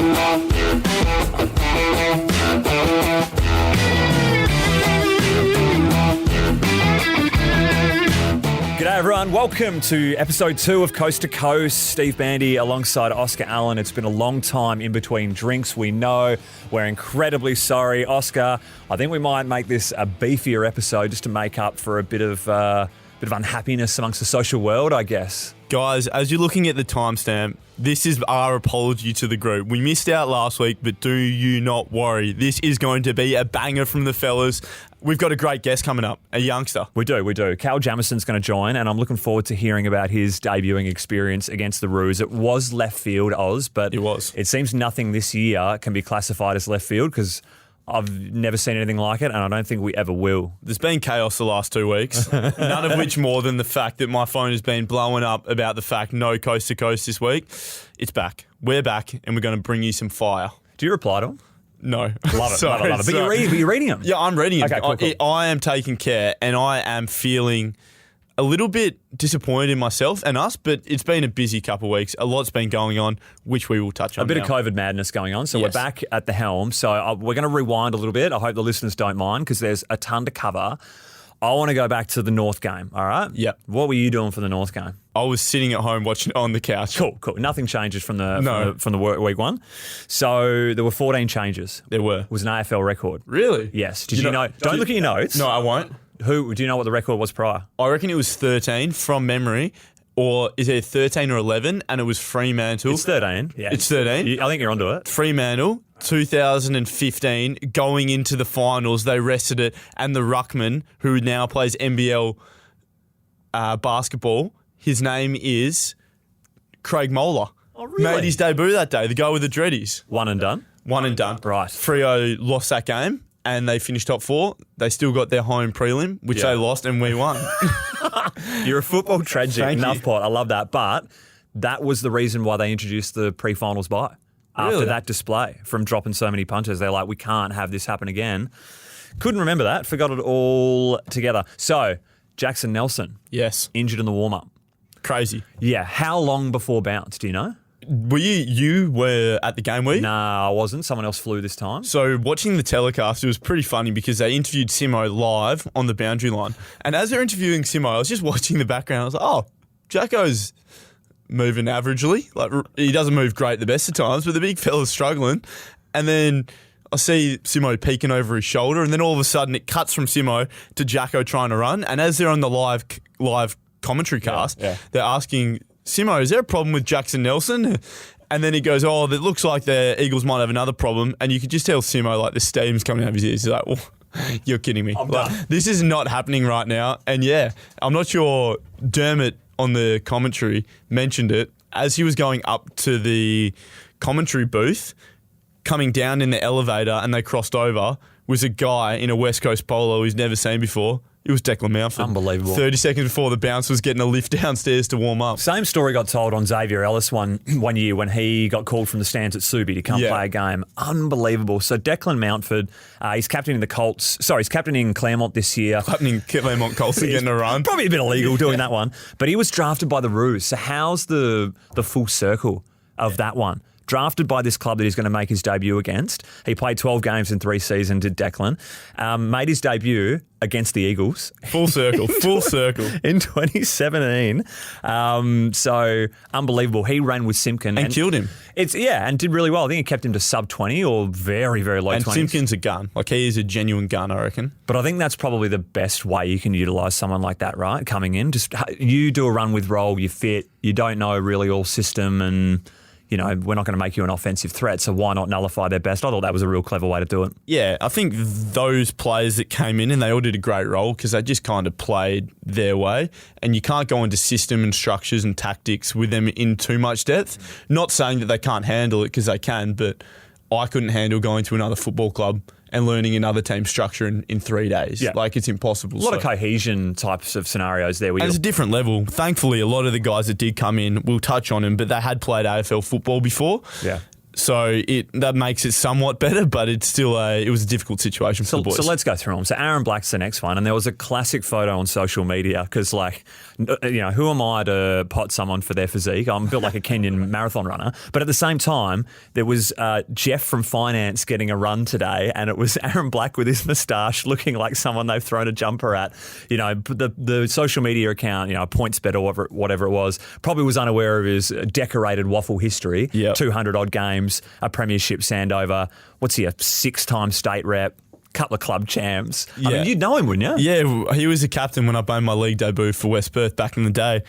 G'day everyone, welcome to episode 2 of Coast to Coast. Steve Bandy alongside Oscar Allen. It's been a long time in between drinks, we know. We're incredibly sorry. Oscar, I think we might make this a beefier episode just to make up for a bit of unhappiness amongst the social world, I guess. Guys, as you're looking at the timestamp, this is our apology to the group. We missed out last week, but do you not worry. This is going to be a banger from the fellas. We've got a great guest coming up, a youngster. We do. Callum Jamieson's going to join, and I'm looking forward to hearing about his debuting experience against the Roos. It was left field, Oz, but it seems nothing this year can be classified as left field because I've never seen anything like it, and I don't think we ever will. There's been chaos the last 2 weeks, none of which more than the fact that my phone has been blowing up about the fact no Coast to Coast this week. It's back. We're back, and we're going to bring you some fire. Do you reply to him? No. Love it, love it. But you're reading them? Yeah, I'm reading them. Okay, cool. I am taking care, and I am feeling a little bit disappointed in myself and us, but it's been a busy couple of weeks. A lot's been going on, which we will touch on. A bit of COVID madness going on. So Yes. We're back at the helm. So we're going to rewind a little bit. I hope the listeners don't mind because there's a ton to cover. I want to go back to the North game, all right? Yep. What were you doing for the North game? I was sitting at home watching it on the couch. Cool. Nothing changes from the week one. So there were 14 changes. There were. It was an AFL record. Really? Yes. Did you know? Don't look at your notes. No, I won't. Do you know what the record was prior? I reckon it was 13 from memory, or is it 13 or 11? And it was Fremantle. It's 13. Yeah. It's 13. I think you're onto it. Fremantle, 2015, going into the finals, they rested it, and the ruckman, who now plays NBL basketball, his name is Craig Moeller. Oh, really? Made his debut that day, the guy with the dreadies. One and done. Right. Freo lost that game, and they finished top 4. They still got their home prelim, which they lost, and we won. You're a football tragic. Thank Enough you. pot. I love that. But that was the reason why they introduced the pre-finals bye. After Really? that display from dropping so many punches, they're like, we can't have this happen again. Couldn't remember that. Forgot it all together. So, Jackson Nelson, Yes. injured in the warm-up. Crazy. Yeah. How long before bounce, do you know? Were you were at the game, were you? Nah, I wasn't. Someone else flew this time. So watching the telecast, it was pretty funny because they interviewed Simo live on the boundary line. And as they're interviewing Simo, I was just watching the background. I was like, oh, Jacko's moving averagely. Like, he doesn't move great the best of times, but the big fella's struggling. And then I see Simo peeking over his shoulder, and then all of a sudden it cuts from Simo to Jacko trying to run. And as they're on the live commentary cast, they're asking Simo, is there a problem with Jackson Nelson? And then he goes, oh, it looks like the Eagles might have another problem. And you could just tell Simo, like, the steam's coming out of his ears. He's like, well, you're kidding me. Like, this is not happening right now. And yeah, I'm not sure Dermot on the commentary mentioned it. As he was going up to the commentary booth, coming down in the elevator and they crossed over, was a guy in a West Coast polo he's never seen before. It was Declan Mountford. Unbelievable. 30 seconds before the bounce was getting a lift downstairs to warm up. Same story got told on Xavier Ellis one year when he got called from the stands at Subi to come play a game. Unbelievable. So Declan Mountford, he's captaining the Colts. Sorry, he's captaining Claremont this year. Captaining Claremont Colts getting a run. Probably a bit illegal doing that one. But he was drafted by the Roos. So how's the full circle of that one? Drafted by this club that he's going to make his debut against. He played 12 games in 3 seasons, did Declan. Made his debut against the Eagles. Full circle. In 2017. So unbelievable. He ran with Simpkin. And killed him. And did really well. I think he kept him to sub 20 or very, very low 20s. And Simpkin's a gun. Like, he is a genuine gun, I reckon. But I think that's probably the best way you can utilise someone like that, right? Coming in. Just you do a run with roll, you fit, you don't know really all system, and you know, we're not going to make you an offensive threat, so why not nullify their best? I thought that was a real clever way to do it. Yeah, I think those players that came in, and they all did a great role because they just kind of played their way, and you can't go into system and structures and tactics with them in too much depth. Not saying that they can't handle it, because they can, but I couldn't handle going to another football club and learning another team structure in 3 days. Yeah. Like, it's impossible. A lot of cohesion types of scenarios there. And it's a different level. Thankfully, a lot of the guys that did come in, we'll touch on them, but they had played AFL football before. Yeah. So that makes it somewhat better, but it's still it was a difficult situation for the boys. So let's go through them. So Aaron Black's the next one, and there was a classic photo on social media because, like, who am I to pot someone for their physique? I'm built like a Kenyan marathon runner. But at the same time, there was Jeff from finance getting a run today, and it was Aaron Black with his moustache looking like someone they've thrown a jumper at. The social media account, Points Bet or whatever it was, probably was unaware of his decorated waffle history. Yep. 200 odd games. A premiership Sandover. What's he, a 6-time state rep, couple of club champs. Yeah. I mean, you'd know him, wouldn't you? Yeah, he was a captain when I made my league debut for West Perth back in the day.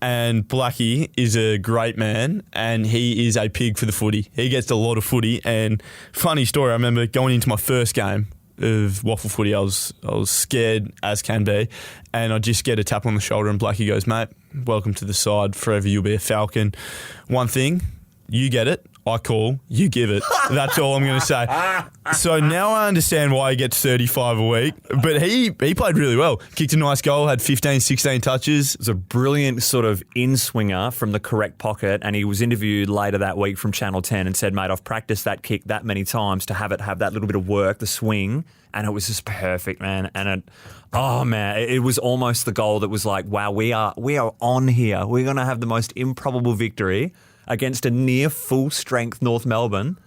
And Blackie is a great man, and he is a pig for the footy. He gets a lot of footy. And funny story, I remember going into my first game of waffle footy, I was scared as can be, and I just get a tap on the shoulder, and Blackie goes, "Mate, welcome to the side. Forever you'll be a Falcon. One thing, you get it. I call, you give it." That's all I'm going to say. So now I understand why he gets 35 a week. But he played really well. Kicked a nice goal, had 15, 16 touches. It was a brilliant sort of in-swinger from the correct pocket, and he was interviewed later that week from Channel 10 and said, "Mate, I've practiced that kick that many times to have that little bit of work, the swing, and it was just perfect, man." And it was almost the goal that was like, wow, we are on here. We're going to have the most improbable victory against a near full-strength North Melbourne.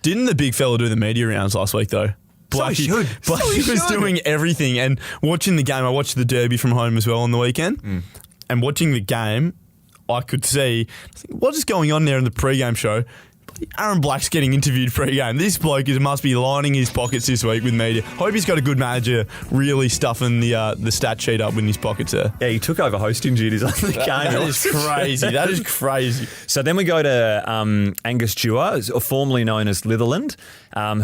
Didn't the big fella do the media rounds last week, though? Blackie was doing everything. And watching the game, I watched the derby from home as well on the weekend. And watching the game, I could see, what is going on there in the pre-game show? Aaron Black's getting interviewed pre-game. This bloke must be lining his pockets this week with media. Hope he's got a good manager really stuffing the stat sheet up in his pockets there. Yeah, he took over hosting duties on the game. That is crazy. That is crazy. So then we go to Angus Dewar, formerly known as Litherland,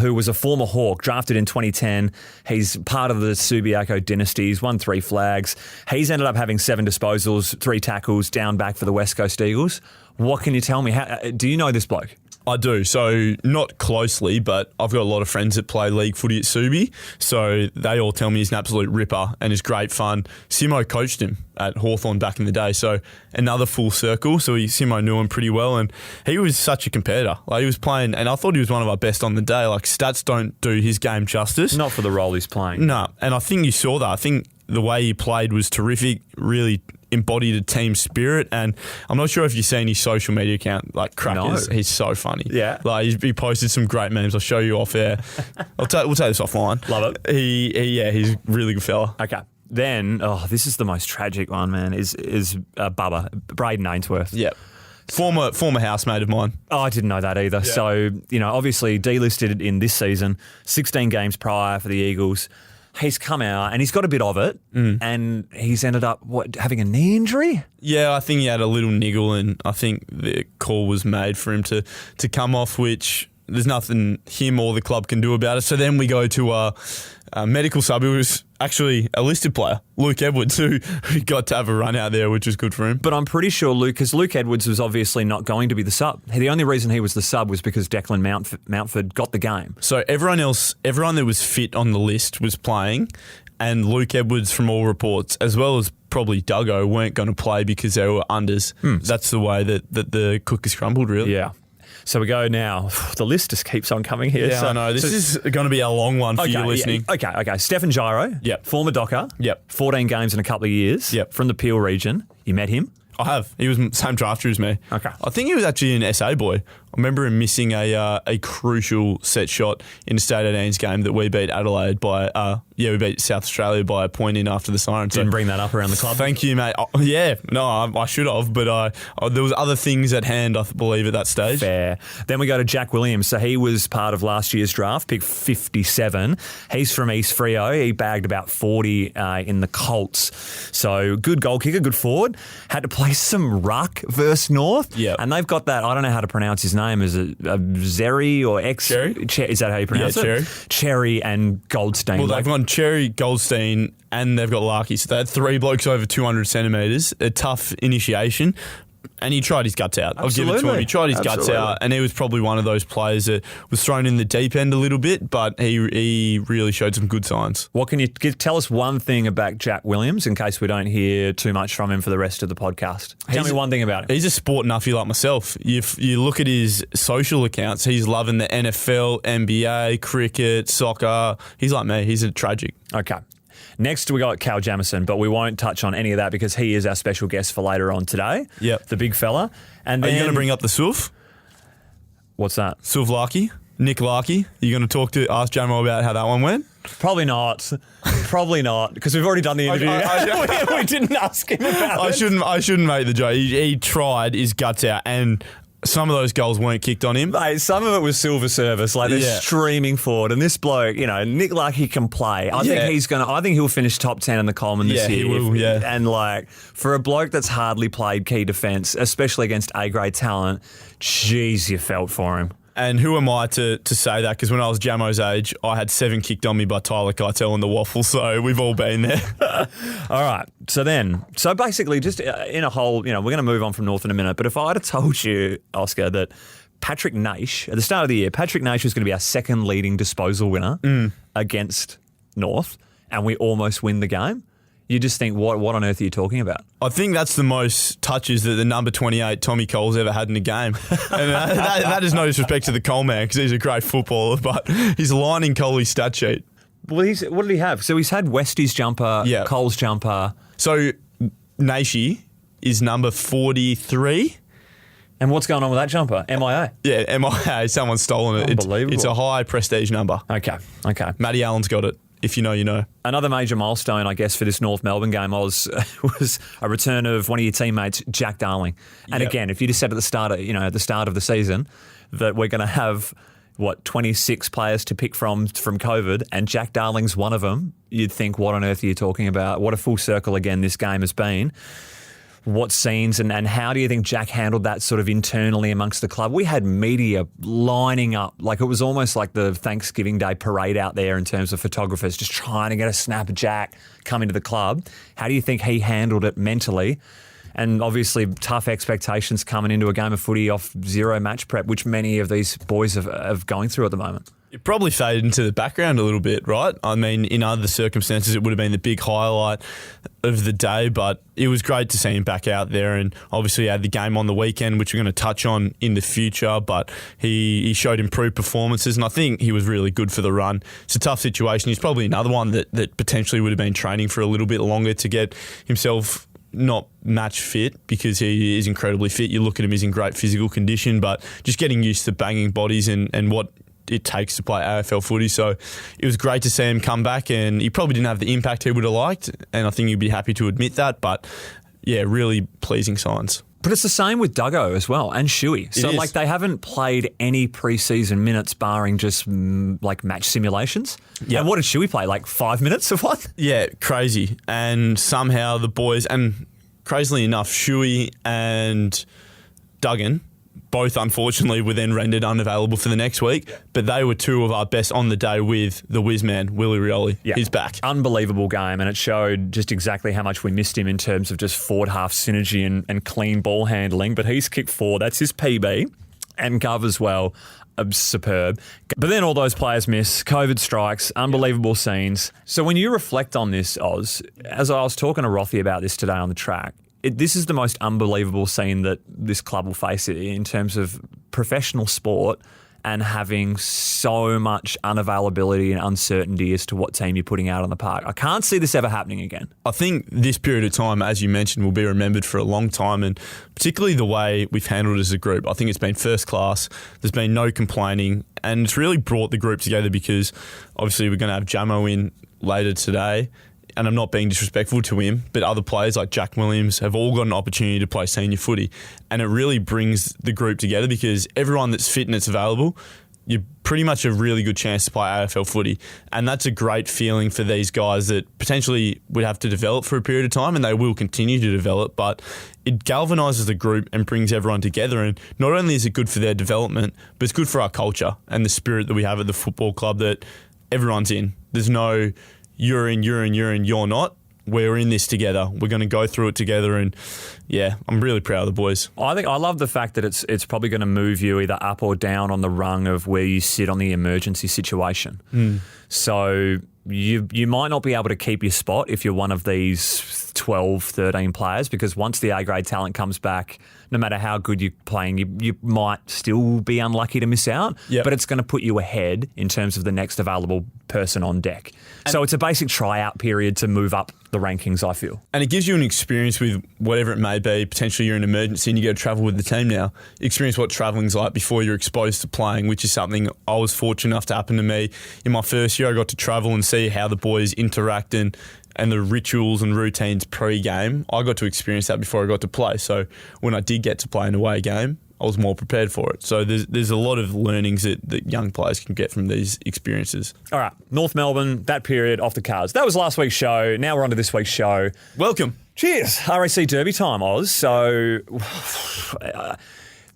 who was a former Hawk, drafted in 2010. He's part of the Subiaco dynasty. He's won 3 flags. He's ended up having 7 disposals, 3 tackles, down back for the West Coast Eagles. What can you tell me? Do you know this bloke? I do. So not closely, but I've got a lot of friends that play league footy at Subi. So they all tell me he's an absolute ripper and is great fun. Simo coached him at Hawthorn back in the day. So another full circle. So Simo knew him pretty well, and he was such a competitor. Like, he was playing, and I thought he was one of our best on the day. Like, stats don't do his game justice. Not for the role he's playing. No, and I think you saw that. I think the way he played was terrific, really embodied a team spirit, and I'm not sure if you've seen his social media account, like Crackers. No. He's so funny. Yeah. Like, he posted some great memes. I'll show you off air. We'll take this offline. Love it. He's a really good fella. Okay. Then, this is the most tragic one, man, is Bubba, Braden Ainsworth. Yep. Former housemate of mine. Oh, I didn't know that either. Yeah. So, obviously delisted in this season, 16 games prior for the Eagles. He's come out and he's got a bit of it, and he's ended up having a knee injury? Yeah, I think he had a little niggle, and I think the call was made for him to come off, which there's nothing him or the club can do about it. So then we go to a medical sub who was actually a listed player, Luke Edwards, who got to have a run out there, which was good for him. But I'm pretty sure because Luke Edwards was obviously not going to be the sub. The only reason he was the sub was because Declan Mountford got the game. So everyone that was fit on the list was playing, and Luke Edwards, from all reports, as well as probably Duggo, weren't going to play because they were unders. That's the way that the cookies crumbled, really. Yeah. So we go now. The list just keeps on coming here. Yeah, I know. This is going to be a long one for you listening. Yeah. Okay. Stefan Gyro. Yep. Former Docker. Yep. 14 games in a couple of years. Yep. From the Peel region. You met him? I have. He was the same drafter as me. Okay. I think he was actually an SA boy. I remember him missing a crucial set shot in a State 18s game that we beat Adelaide by, we beat South Australia by a point in after the siren. Didn't bring that up around the club. Thank you, mate. I should have, but there was other things at hand, I believe, at that stage. Fair. Then we go to Jack Williams. So he was part of last year's draft, pick 57. He's from East Freo. He bagged about 40 in the Colts. So good goal kicker, good forward. Had to play some ruck versus North. Yeah. And they've got that, I don't know how to pronounce his name. Is it Zeri or X? Cherry? Is that how you pronounce it? Cherry. Cherry and Goldstein. Well, they've gone Cherry, Goldstein, and they've got Larky. So they had 3 blokes over 200 centimetres. A tough initiation. And he tried his guts out. I'll give it to him. Absolutely. He tried his guts out, and he was probably one of those players that was thrown in the deep end a little bit, but he really showed some good signs. What can you tell us one thing about Jack Williams in case we don't hear too much from him for the rest of the podcast? Tell me one thing about him. He's a sport nuffy like myself. If you look at his social accounts, he's loving the NFL, NBA, cricket, soccer. He's like me. He's a tragic. Okay. Next, we got Cal Jamieson, but we won't touch on any of that because he is our special guest for later on today. Yep. The big fella. And Are then, you going to bring up the Suf? What's that? Suf Larkey? Nick Larkey? Are you going to ask Jamo about how that one went? Probably not. Probably not, because we've already done the interview. We didn't ask him about it. I shouldn't make the joke. He tried his guts out, and some of those goals weren't kicked on him. Mate, some of it was silver service, like they're streaming forward. And this bloke, Nick Larkey can play. I think he'll finish top 10 in the Coleman this year. He will, And for a bloke that's hardly played key defence, especially against A-grade talent, geez, you felt for him. And who am I to say that? Because when I was Jamo's age, I had 7 kicked on me by Tyler Keitel in the waffle, so we've all been there. All right. So basically, just in a whole, we're going to move on from North in a minute, but if I had told you, Oscar, that Patrick Naish, at the start of the year, Patrick Naish was going to be our second leading disposal winner against North, and we almost win the game, you just think, what on earth are you talking about? I think that's the most touches that the number 28, Tommy Cole's ever had in a game. And that is no disrespect to the Cole man because he's a great footballer, but he's lining Coley's stat sheet. Well, what did he have? So he's had Westie's jumper, Cole's jumper. So Naishi is number 43. And what's going on with that jumper? MIA? Yeah, MIA. Someone's stolen it. Unbelievable. It's a high prestige number. Okay. Matty Allen's got it. If you know, you know. Another major milestone, I guess, for this North Melbourne game was a return of one of your teammates, Jack Darling. And again, if you just said at the start of the season that we're going to have 26 players to pick from COVID, and Jack Darling's one of them, you'd think, what on earth are you talking about? What a full circle again this game has been. What scenes and how do you think Jack handled that sort of internally amongst the club? We had media lining up. Like it was almost like the Thanksgiving Day parade out there in terms of photographers just trying to get a snap of Jack coming to the club. How do you think he handled it mentally? And obviously tough expectations coming into a game of footy off zero match prep, which many of these boys are going through at the moment. It probably faded into the background a little bit, right? I mean, in other circumstances, it would have been the big highlight of the day, but it was great to see him back out there. And obviously, he had the game on the weekend, which we're going to touch on in the future, but he showed improved performances, and I think he was really good for the run. It's a tough situation. He's probably another one that potentially would have been training for a little bit longer to get himself not match fit, because he is incredibly fit. You look at him, he's in great physical condition, but just getting used to banging bodies and what it takes to play AFL footy. So it was great to see him come back, and he probably didn't have the impact he would have liked, and I think he'd be happy to admit that, but yeah, really pleasing signs. But it's the same with Duggo as well, and Shuey. So they haven't played any preseason minutes barring just match simulations. Yeah. And what did Shuey play? 5 minutes of what? Yeah, crazy. And somehow the boys, and crazily enough, Shuey and Duggan both unfortunately were then rendered unavailable for the next week, but they were two of our best on the day with the whiz-man, Willie Rioli. Yeah. He's back. Unbelievable game, and it showed just exactly how much we missed him in terms of just forward half synergy and clean ball handling, but he's kicked 4. That's his PB, and Gov as well. Superb. But then all those players miss, COVID strikes, unbelievable scenes. So when you reflect on this, Oz, as I was talking to Rothy about this today on the track, this is the most unbelievable scene that this club will face in terms of professional sport and having so much unavailability and uncertainty as to what team you're putting out on the park. I can't see this ever happening again. I think this period of time, as you mentioned, will be remembered for a long time, and particularly the way we've handled it as a group. I think it's been first class. There's been no complaining, and it's really brought the group together because obviously we're going to have Jamo in later today, and I'm not being disrespectful to him, but other players like Jack Williams have all got an opportunity to play senior footy. And it really brings the group together because everyone that's fit and it's available, you pretty much have a really good chance to play AFL footy. And that's a great feeling for these guys that potentially would have to develop for a period of time, and they will continue to develop, but it galvanises the group and brings everyone together. And not only is it good for their development, but it's good for our culture and the spirit that we have at the football club that everyone's in. There's no you're in, you're not. we're in this together. We're going to go through it together, and yeah, I'm really proud of the boys. I love the fact that it's probably going to move you either up or down on the rung of where you sit on the emergency situation. So you might not be able to keep your spot if you're one of these 12, 13 players, because once the A-grade talent comes back, no matter how good you're playing, you might still be unlucky to miss out, but it's going to put you ahead in terms of the next available person on deck. So it's a basic tryout period to move up the rankings, I feel. And it gives you an experience with whatever it may be. Potentially you're in an emergency and you go to travel with the team now. Experience what travelling's like before you're exposed to playing, which is something I was fortunate enough to happen to me. In my first year, I got to travel and see how the boys interact and the rituals and routines pre-game. I got to experience that before I got to play. So when I did get to play an away game, I was more prepared for it. So there's a lot of learnings that young players can get from these experiences. All right, North Melbourne, that period off the cards. That was last week's show. Now we're on to this week's show. Welcome. Cheers. RAC Derby time, Oz. So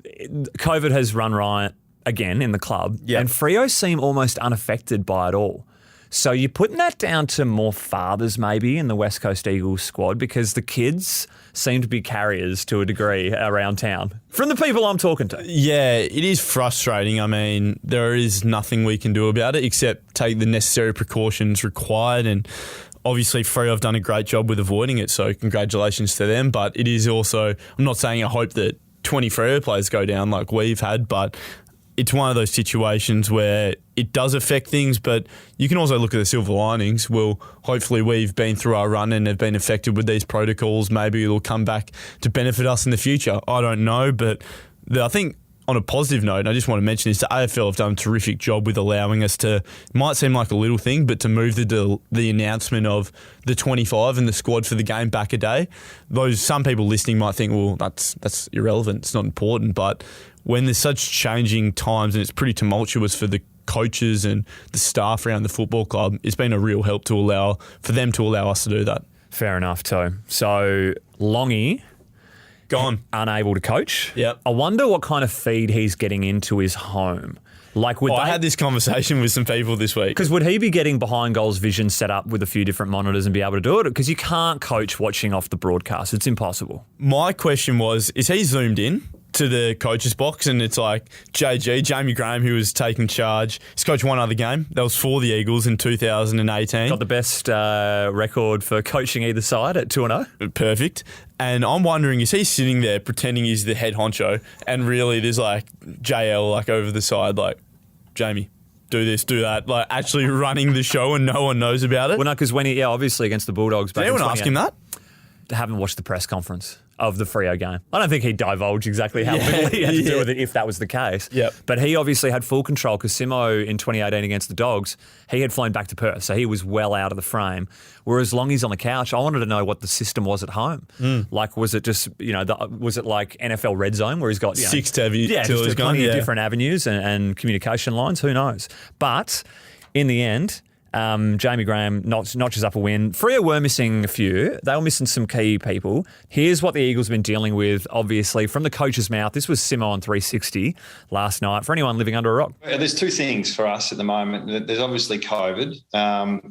COVID has run riot again in the club, and Freo seem almost unaffected by it all. So you're putting that down to more fathers maybe in the West Coast Eagles squad, because the kids seem to be carriers to a degree around town, from the people I'm talking to. Yeah, it is frustrating. I mean, there is nothing we can do about it except take the necessary precautions required, and obviously Freo have done a great job with avoiding it, so congratulations to them. But it is also, I'm not saying I hope that 20 Freo players go down like we've had, but it's one of those situations where it does affect things, but you can also look at the silver linings. Well, hopefully we've been through our run and have been affected with these protocols. Maybe it'll come back to benefit us in the future. I don't know, but I think on a positive note, and I just want to mention this, the AFL have done a terrific job with allowing us to, it might seem like a little thing, but to move the announcement of the 25 and the squad for the game back a day. Some people listening might think, well, that's irrelevant, it's not important, but when there's such changing times and it's pretty tumultuous for the coaches and the staff around the football club, it's been a real help for them to allow us to do that. Fair enough, Toe. So Longy, gone, unable to coach. Yep. I wonder what kind of feed he's getting into his home. Like, I had this conversation with some people this week. Because would he be getting behind goals vision set up with a few different monitors and be able to do it? Because you can't coach watching off the broadcast. It's impossible. My question was, is he zoomed in to the coach's box and it's like Jamie Graham, who was taking charge, he's coached one other game. That was for the Eagles in 2018. Got the best record for coaching either side at 2-0. Perfect. And I'm wondering, is he sitting there pretending he's the head honcho and really there's like JL like over the side like, Jamie, do this, do that, like actually running the show and no one knows about it? Well, no, because when obviously against the Bulldogs. Did anyone ask him that? I haven't watched the press conference of the Freo game. I don't think he'd divulge exactly how little he had to do with it if that was the case. Yep. But he obviously had full control because Simo in 2018 against the Dogs, he had flown back to Perth, so he was well out of the frame. Whereas Longy's on the couch, I wanted to know what the system was at home. Like, was it just, was it like NFL Red Zone where he's got 6 avenues? Yeah, just plenty of different avenues and communication lines. Who knows? But in the end, Jamie Graham notches up a win. Freo were missing a few. They were missing some key people. Here's what the Eagles have been dealing with, obviously, from the coach's mouth. This was Simo on 360 last night for anyone living under a rock. There's two things for us at the moment. There's obviously COVID,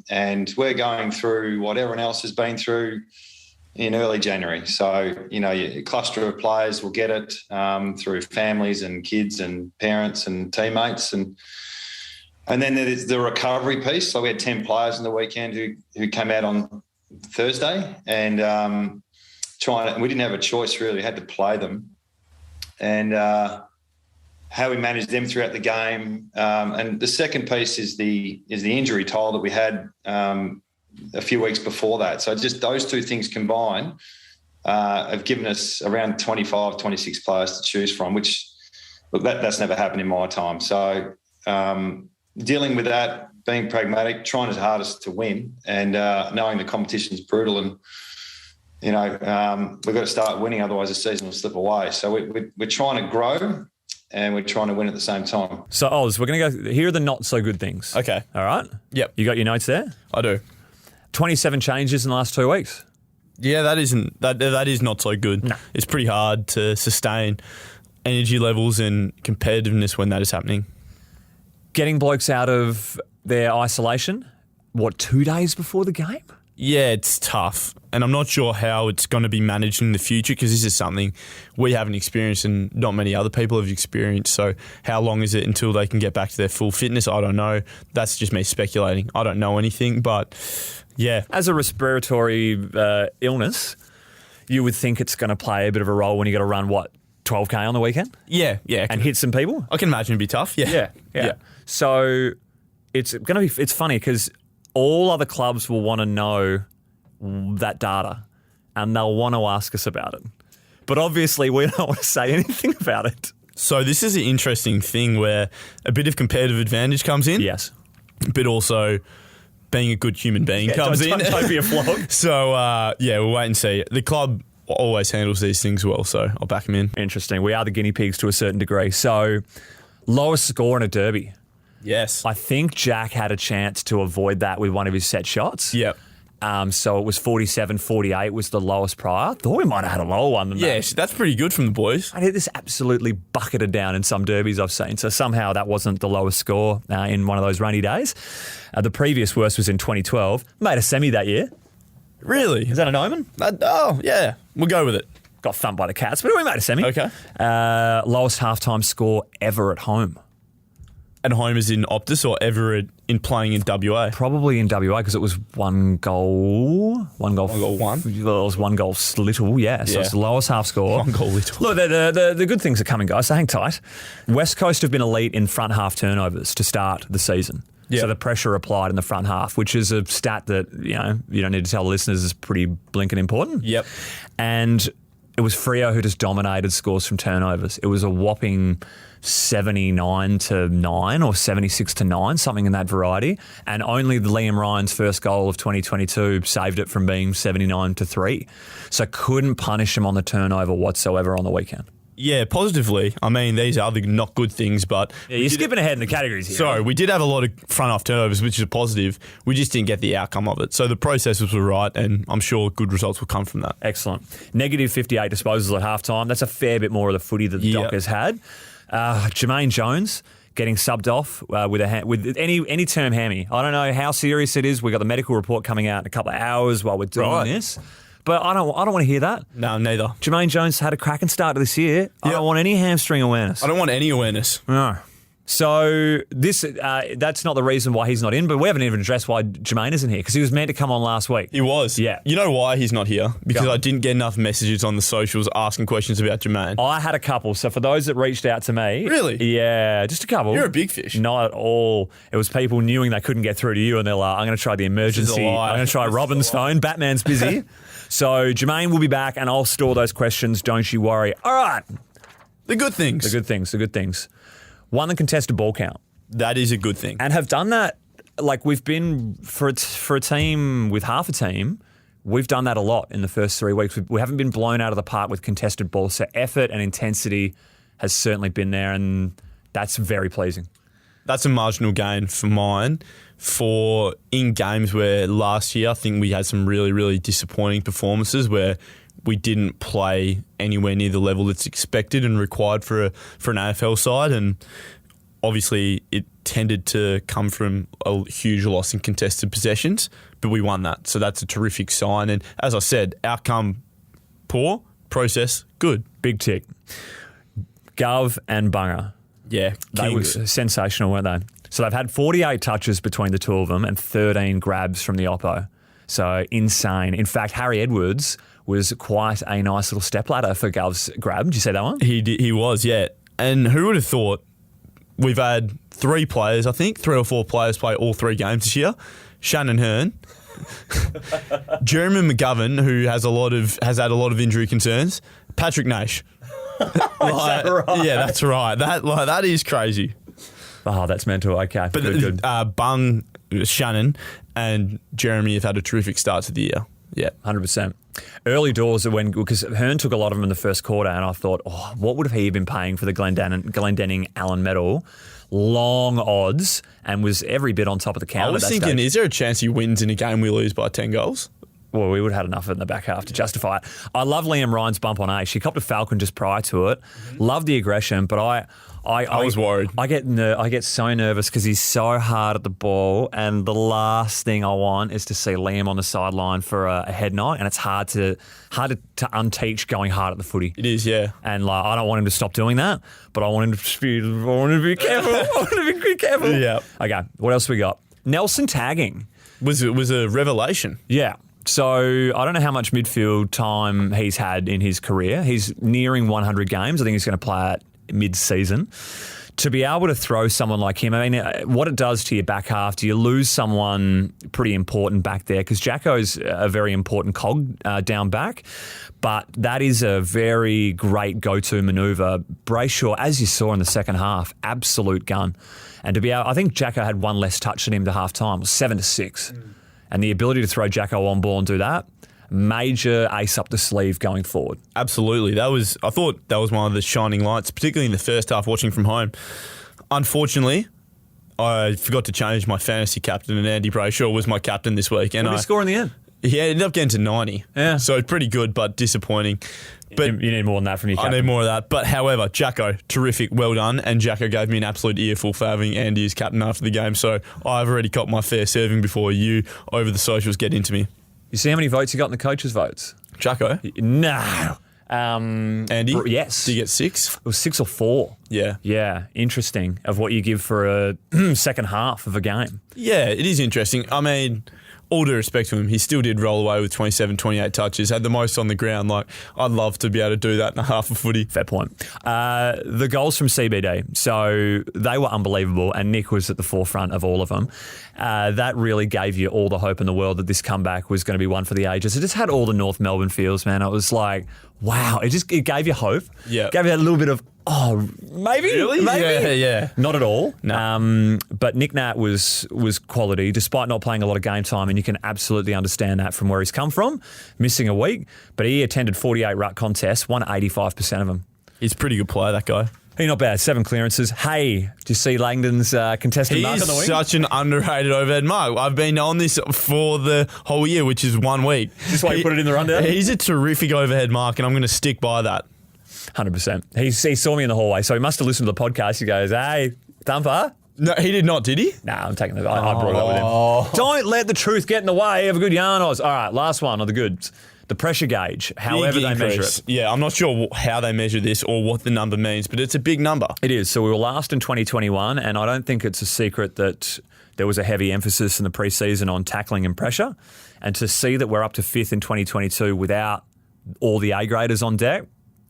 and we're going through what everyone else has been through in early January. So, a cluster of players will get it through families and kids and parents and teammates. And then there's the recovery piece. So we had 10 players in the weekend who came out on Thursday and we didn't have a choice really. We had to play them. And how we managed them throughout the game. And the second piece is the injury toll that we had a few weeks before that. So just those two things combined have given us around 25, 26 players to choose from, which, look, that's never happened in my time. So dealing with that, being pragmatic, trying as hard as to win, and knowing the competition's brutal, and we've got to start winning, otherwise the season will slip away. So we're trying to grow, and we're trying to win at the same time. So Oz, we're going to go. Here are the not so good things. Okay. All right. Yep. You got your notes there? I do. 27 changes in the last 2 weeks. Yeah, that is not so good. No. It's pretty hard to sustain energy levels and competitiveness when that is happening. Getting blokes out of their isolation, 2 days before the game? Yeah, it's tough. and I'm not sure how it's going to be managed in the future because this is something we haven't experienced and not many other people have experienced. So how long is it until they can get back to their full fitness? I don't know. That's just me speculating. I don't know anything, but yeah. As a respiratory illness, you would think it's going to play a bit of a role when you got to run, 12K on the weekend? Yeah. And hit some people? I can imagine it'd be tough. Yeah. So it's going to be, it's funny because all other clubs will want to know that data and they'll want to ask us about it. But obviously we don't want to say anything about it. So this is an interesting thing where a bit of competitive advantage comes in. Yes. But also being a good human being comes in. Don't be a flog. So, we'll wait and see. The club always handles these things well, so I'll back them in. Interesting. We are the guinea pigs to a certain degree. So, lowest score in a derby. Yes. I think Jack had a chance to avoid that with one of his set shots. Yep. So it was 47-48 was the lowest prior. Thought we might have had a lower one than that. Yeah, that's pretty good from the boys. I had this absolutely bucketed down in some derbies I've seen. So somehow that wasn't the lowest score in one of those rainy days. The previous worst was in 2012. Made a semi that year. Really? Is that an omen? Yeah. We'll go with it. Got thumped by the Cats, but we made a semi. Okay. Lowest halftime score ever at home. At home is in Optus or ever in playing in WA? Probably in WA because it was one goal. One goal one? Well, it was one goal little, yeah. So it's the lowest half score. One goal little. Look, the good things are coming, guys, so hang tight. West Coast have been elite in front half turnovers to start the season. Yep. So the pressure applied in the front half, which is a stat that, you don't need to tell the listeners is pretty blinking important. Yep. And it was Freo who just dominated scores from turnovers. It was a whopping 79-9 or 76-9, something in that variety. And only Liam Ryan's first goal of 2022 saved it from being 79-3. So couldn't punish him on the turnover whatsoever on the weekend. Yeah, positively. I mean, these are the not good things, but... Yeah, you're skipping ahead in the categories here. Sorry, we did have a lot of front half turnovers, which is a positive. We just didn't get the outcome of it. So the processes were right, and I'm sure good results will come from that. Excellent. Negative 58 disposals at halftime. That's a fair bit more of the footy that the Dockers had. Jermaine Jones getting subbed off with any term hammy. I don't know how serious it is. We've got the medical report coming out in a couple of hours while we're doing this. But I don't want to hear that. No, neither. Jermaine Jones had a cracking start to this year. I don't want any hamstring awareness. I don't want any awareness. No. So that's not the reason why he's not in, but we haven't even addressed why Jermaine isn't here because he was meant to come on last week. He was. Yeah. You know why he's not here? Because I didn't get enough messages on the socials asking questions about Jermaine. I had a couple. So for those that reached out to me. Really? Yeah, just a couple. You're a big fish. Not at all. It was people knowing they couldn't get through to you and they're like, I'm going to try the emergency. I'm going to try Robin's phone. Batman's busy. So Jermaine will be back and I'll store those questions. Don't you worry. All right. The good things. The good things. Won the contested ball count. That is a good thing. And have done that, like we've been, for a team with half a team, we've done that a lot in the first 3 weeks. We haven't been blown out of the park with contested balls. So effort and intensity has certainly been there and that's very pleasing. That's a marginal gain for mine. For in games where last year I think we had some really, really disappointing performances where we didn't play anywhere near the level that's expected and required for an AFL side, and obviously it tended to come from a huge loss in contested possessions, but we won that. So that's a terrific sign. And as I said, outcome poor, process good. Big tick. Gov and Bunga. Yeah, They were sensational, weren't they? So they've had 48 touches between the two of them and 13 grabs from the oppo. So insane. In fact, Harry Edwards was quite a nice little stepladder for Gov's grab. Did you see that one? He was, yeah. And who would have thought we've had 3 players, I think, 3 or 4 players play all 3 games this year. Shannon Hearn, Jeremy McGovern, who has had a lot of injury concerns, Patrick Nash. Is that right? Yeah, that's right. That is crazy. Oh, that's mental. Okay. But good. Bung, Shannon, and Jeremy have had a terrific start to the year. Yeah, 100%. Early doors because Hearn took a lot of them in the first quarter, and I thought, what would have he been paying for the Glendenning Allen medal? Long odds, and was every bit on top of the count. I was thinking, is there a chance he wins in a game we lose by 10 goals? Well, we would have had enough of it in the back half to justify it. I love Liam Ryan's bump on Ace. He copped a Falcon just prior to it. Mm-hmm. Love the aggression, but I was worried. I get so nervous because he's so hard at the ball, and the last thing I want is to see Liam on the sideline for a head night, and it's hard to unteach going hard at the footy. It is, yeah. And I don't want him to stop doing that, but I want him to be careful. I want him to be careful. Yeah. Okay, what else we got? Nelson tagging. Was a revelation. Yeah. So I don't know how much midfield time he's had in his career. He's nearing 100 games. I think he's going to play at mid-season. To be able to throw someone like him, I mean, what it does to your back half, do you lose someone pretty important back there? Because Jacko's a very important cog down back, but that is a very great go-to manoeuvre. Brayshaw, as you saw in the second half, absolute gun. And to be able, I think Jacko had one less touch than him to half-time, 7-6. And the ability to throw Jacko on ball and do that, major ace up the sleeve going forward. Absolutely. I thought that was one of the shining lights, particularly in the first half watching from home. Unfortunately, I forgot to change my fantasy captain, and Andy Brayshaw was my captain this week. And What did he score in the end? He ended up getting to 90. Yeah. So pretty good, but disappointing. But You need more than that from your captain. I need more of that. But however, Jacko, terrific, well done. And Jacko gave me an absolute earful for having Andy as captain after the game. So I've already copped my fair serving before you over the socials get into me. You see how many votes you got in the coaches' votes? Jacko? No. Andy? Yes. Did you get 6? It was 6 or 4. Yeah. Yeah, interesting of what you give for a second half of a game. Yeah, it is interesting. I mean, all due respect to him, he still did roll away with 27, 28 touches, had the most on the ground. Like, I'd love to be able to do that in a half of footy. Fair point. The goals from CBD, so they were unbelievable, and Nick was at the forefront of all of them. That really gave you all the hope in the world that this comeback was going to be one for the ages. It just had all the North Melbourne feels, man. It was like, wow, it gave you hope. Yeah. Gave you that little bit of, maybe? Really? Maybe? Yeah. Not at all. No. But Nick Nat was quality, despite not playing a lot of game time, and you can absolutely understand that from where he's come from, missing a week. But he attended 48 ruck contests, won 85% of them. He's a pretty good player, that guy. He's not bad. 7 clearances. Hey, do you see Langdon's contested mark on the wing? He's such an underrated overhead mark. I've been on this for the whole year, which is 1 week. Is this why you put it in the rundown? He's a terrific overhead mark, and I'm going to stick by that. 100%. He saw me in the hallway, so he must have listened to the podcast. He goes, hey, Thumper. No, he did not, did he? Nah, I'm taking the... I brought it up with him. Don't let the truth get in the way of a good yarn, Oz. All right, last one of the goods. The pressure gauge, however Big they measure increase. it. Yeah, I'm not sure how they measure this or what the number means, but it's a big number. It is. So we were last in 2021, and I don't think it's a secret that there was a heavy emphasis in the preseason on tackling and pressure. And to see that we're up to 5th in 2022 without all the A-graders on deck,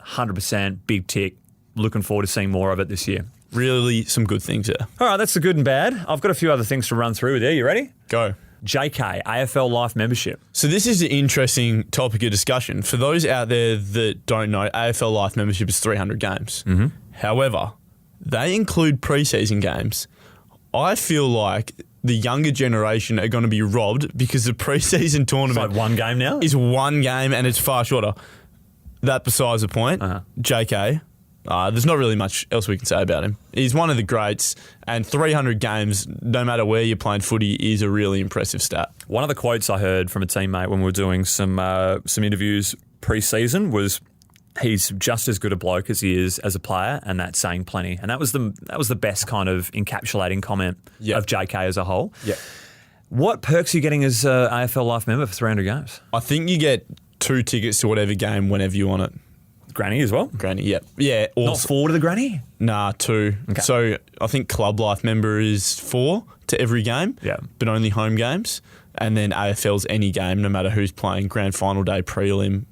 100% big tick. Looking forward to seeing more of it this year. Really some good things there. All right, that's the good and bad. I've got a few other things to run through with you. You ready? Go. JK, AFL Life membership. So this is an interesting topic of discussion. For those out there that don't know, AFL Life membership is 300 games. Mm-hmm. However, they include preseason games. I feel like the younger generation are going to be robbed because the preseason tournament It's like one game now? is one game and it's far shorter. That besides the point, JK, there's not really much else we can say about him. He's one of the greats, and 300 games, no matter where you're playing footy, is a really impressive stat. One of the quotes I heard from a teammate when we were doing some interviews pre-season was, he's just as good a bloke as he is as a player, and that's saying plenty. And that was the best kind of encapsulating comment of JK as a whole. Yeah. What perks are you getting as an AFL Life member for 300 games? I think you get 2 tickets to whatever game whenever you want it. Granny as well? Granny, yeah. Yeah. Not Also, 4 to the granny? Nah, 2. Okay. So I think Club Life member is 4 to every game, but only home games. And then AFL's any game, no matter who's playing, grand final day, prelim,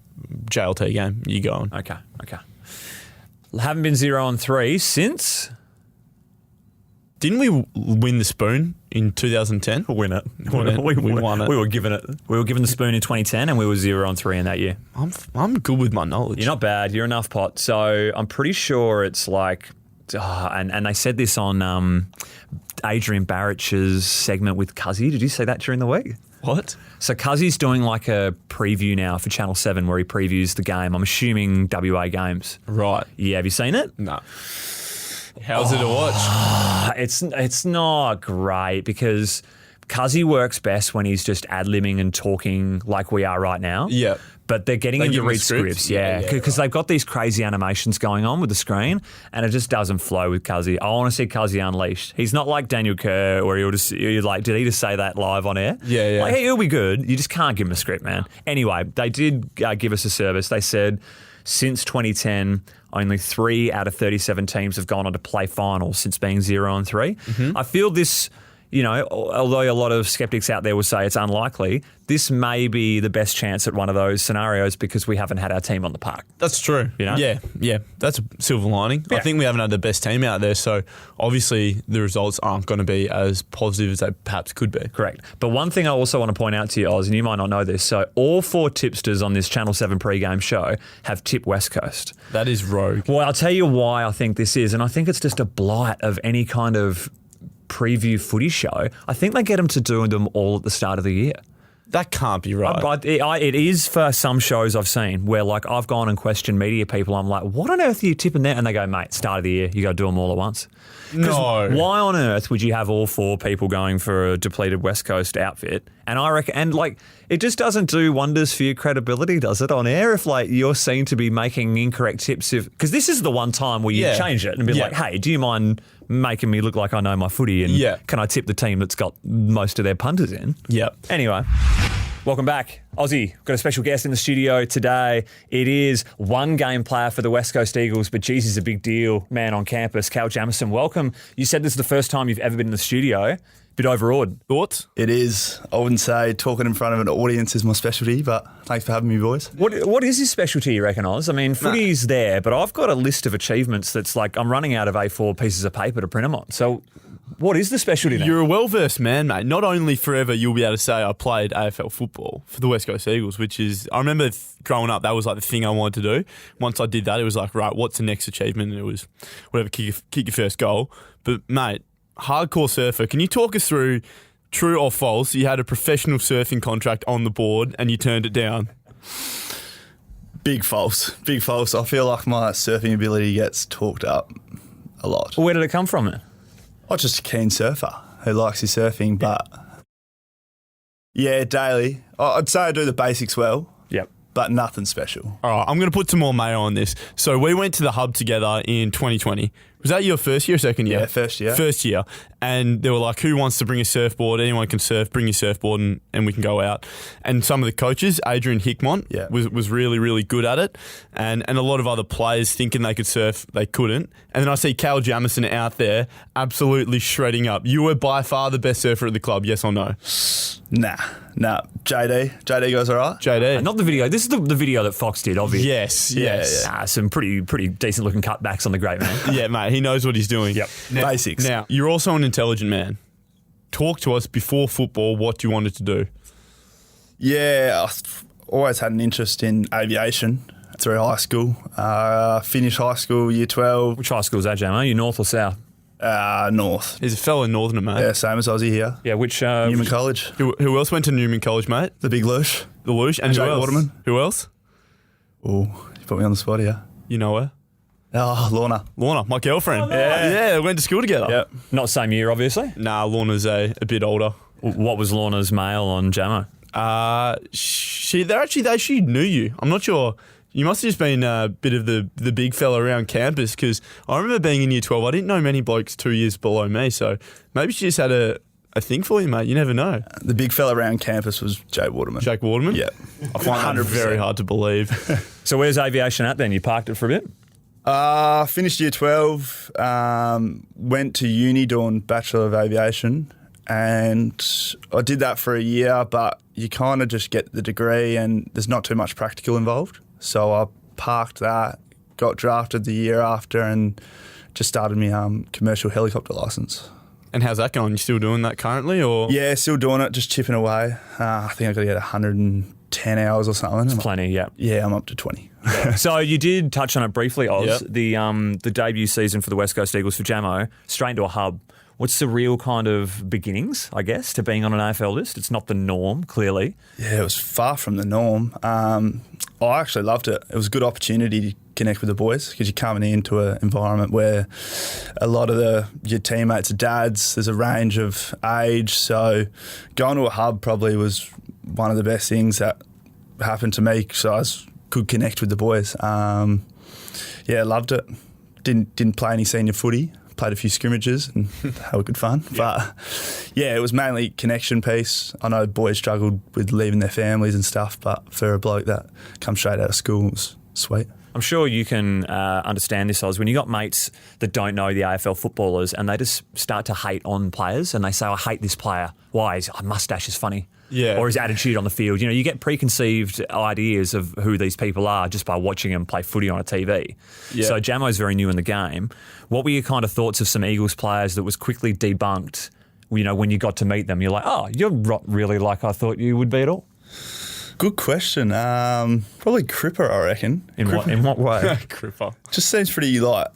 JLT game, you go on. Okay. Haven't been 0-3 since... Didn't we win the spoon in 2010? Win it. We won it. We were given it. We were given the spoon in 2010, and we were 0-3 in that year. I'm good with my knowledge. You're not bad. You're enough pot. So I'm pretty sure it's like, and they said this on Adrian Barrich's segment with Cuzzy. Did you say that during the week? What? So Cuzzy's doing like a preview now for Channel 7 where he previews the game. I'm assuming WA games. Right. Yeah, have you seen it? No. How's it to watch? It's not great because Cuzzy works best when he's just ad-libbing and talking like we are right now. Yeah. but they're getting him to read scripts. Yeah, because they've got these crazy animations going on with the screen, and it just doesn't flow with Cuzzy. I want to see Cuzzy unleashed. He's not like Daniel Kerr, where you're like, did he just say that live on air? Yeah. Like, he'll be good. You just can't give him a script, man. Anyway, they did give us a service. They said since 2010, only 3 out of 37 teams have gone on to play finals since being 0-3. Mm-hmm. I feel this, although a lot of skeptics out there will say it's unlikely, this may be the best chance at one of those scenarios because we haven't had our team on the park. That's true. Yeah. That's a silver lining. Yeah. I think we haven't had the best team out there, so obviously the results aren't going to be as positive as they perhaps could be. Correct. But one thing I also want to point out to you, Oz, and you might not know this, so all 4 tipsters on this Channel 7 pre-game show have tipped West Coast. That is rogue. Well, I'll tell you why I think this is, and I think it's just a blight of any kind of preview footy show. I think they get them to do them all at the start of the year. That can't be right. But it is for some shows I've seen where, like, I've gone and questioned media people. I'm like, what on earth are you tipping there? And they go, mate, start of the year, you got to do them all at once. No. Why on earth would you have all 4 people going for a depleted West Coast outfit? And I reckon, and like, it just doesn't do wonders for your credibility, does it, on air? If like you're seen to be making incorrect tips, because this is the one time where you change it and be like, hey, do you mind making me look like I know my footy? And can I tip the team that's got most of their punters in? Yep. Anyway. Welcome back. Aussie, we've got a special guest in the studio today. It is one game player for the West Coast Eagles, but geez, he's a big deal man on campus. Callum Jamieson, welcome. You said this is the first time you've ever been in the studio. Bit overawed. Thoughts? It is. I wouldn't say talking in front of an audience is my specialty, but thanks for having me, boys. What is his specialty, you reckon, Oz? I mean, footy's there, but I've got a list of achievements that's like I'm running out of A4 pieces of paper to print them on. So what is the specialty then? You're a well-versed man, mate. Not only forever you'll be able to say I played AFL football for the West Coast Eagles, which is, I remember growing up, that was like the thing I wanted to do. Once I did that, it was like, right, what's the next achievement? And it was whatever, kick your first goal. But mate, hardcore surfer, can you talk us through, true or false, you had a professional surfing contract on the board and you turned it down? Big false. Big false. I feel like my surfing ability gets talked up a lot. Where did it come from then? I'm just a keen surfer who likes his surfing, but daily. I'd say I do the basics well. Yep. But nothing special. All right, I'm going to put some more mayo on this. So we went to the hub together in 2020. Was that your first year or second year? Yeah, first year. First year. And they were like, who wants to bring a surfboard? Anyone can surf, bring your surfboard and we can go out. And some of the coaches, Adrian Hickmont, was really, really good at it. And a lot of other players thinking they could surf, they couldn't. And then I see Callum Jamieson out there absolutely shredding up. You were by far the best surfer at the club, yes or no? Nah. JD goes all right. JD. Not the video. This is the video that Fox did, obviously. Yes. Some pretty decent looking cutbacks on the great man. Yeah, mate. He knows what he's doing. Yep. Basics. Now, you're also an intelligent man. Talk to us before football what you wanted to do. Yeah, I've always had an interest in aviation through high school. Finished high school, year 12. Which high school is that, Jamo? You north or south? North. He's a fellow northerner, mate. Yeah, same as Aussie here. Yeah, which... Newman College. Who else went to Newman College, mate? The Big Loosh. The Loosh. And Jake who else? Waterman. Who else? Oh, you put me on the spot here. You know her? Oh, Lorna, my girlfriend. Oh, nice. Yeah, we went to school together. Yep. Not same year, obviously. Nah, Lorna's a bit older. What was Lorna's mail on Jamo? She actually knew you. I'm not sure. You must have just been a bit of the big fella around campus because I remember being in year 12. I didn't know many blokes 2 years below me, so maybe she just had a thing for you, mate. You never know. The big fella around campus was Jake Waterman. Jake Waterman? Yeah. I find that very hard to believe. So where's aviation at then? You parked it for a bit? Finished year 12, went to uni doing Bachelor of Aviation, and I did that for a year, but you kind of just get the degree and there's not too much practical involved. So I parked that, got drafted the year after and just started my commercial helicopter licence. And how's that going? You still doing that currently? Or Yeah, still doing it, just chipping away. I think I got to get 110 hours or something. It's plenty, yeah. Yeah, I'm up to 20. So you did touch on it briefly, Oz. Yep. The debut season for the West Coast Eagles for Jamo, straight into a hub. What's the real kind of beginnings, I guess, to being on an AFL list? It's not the norm, clearly. Yeah, it was far from the norm. I actually loved it. It was a good opportunity to connect with the boys because you're coming into an environment where a lot of your teammates are dads. There's a range of age. So going to a hub probably was one of the best things that happened to me, so I could connect with the boys. Loved it. Didn't play any senior footy. Played a few scrimmages and had good fun. But it was mainly connection piece. I know boys struggled with leaving their families and stuff, but for a bloke that comes straight out of school, it was sweet. I'm sure you can understand this, Oz, when you got mates that don't know the AFL footballers and they just start to hate on players and they say, I hate this player. Why? His mustache is funny. Yeah. Or his attitude on the field. You know, you get preconceived ideas of who these people are just by watching them play footy on a TV. Yeah. So Jamo's very new in the game. What were your kind of thoughts of some Eagles players that was quickly debunked, you know, when you got to meet them? You're like, oh, you're not really like I thought you would be at all? Good question. Probably Cripper, I reckon. In what way? Cripper. Just seems pretty like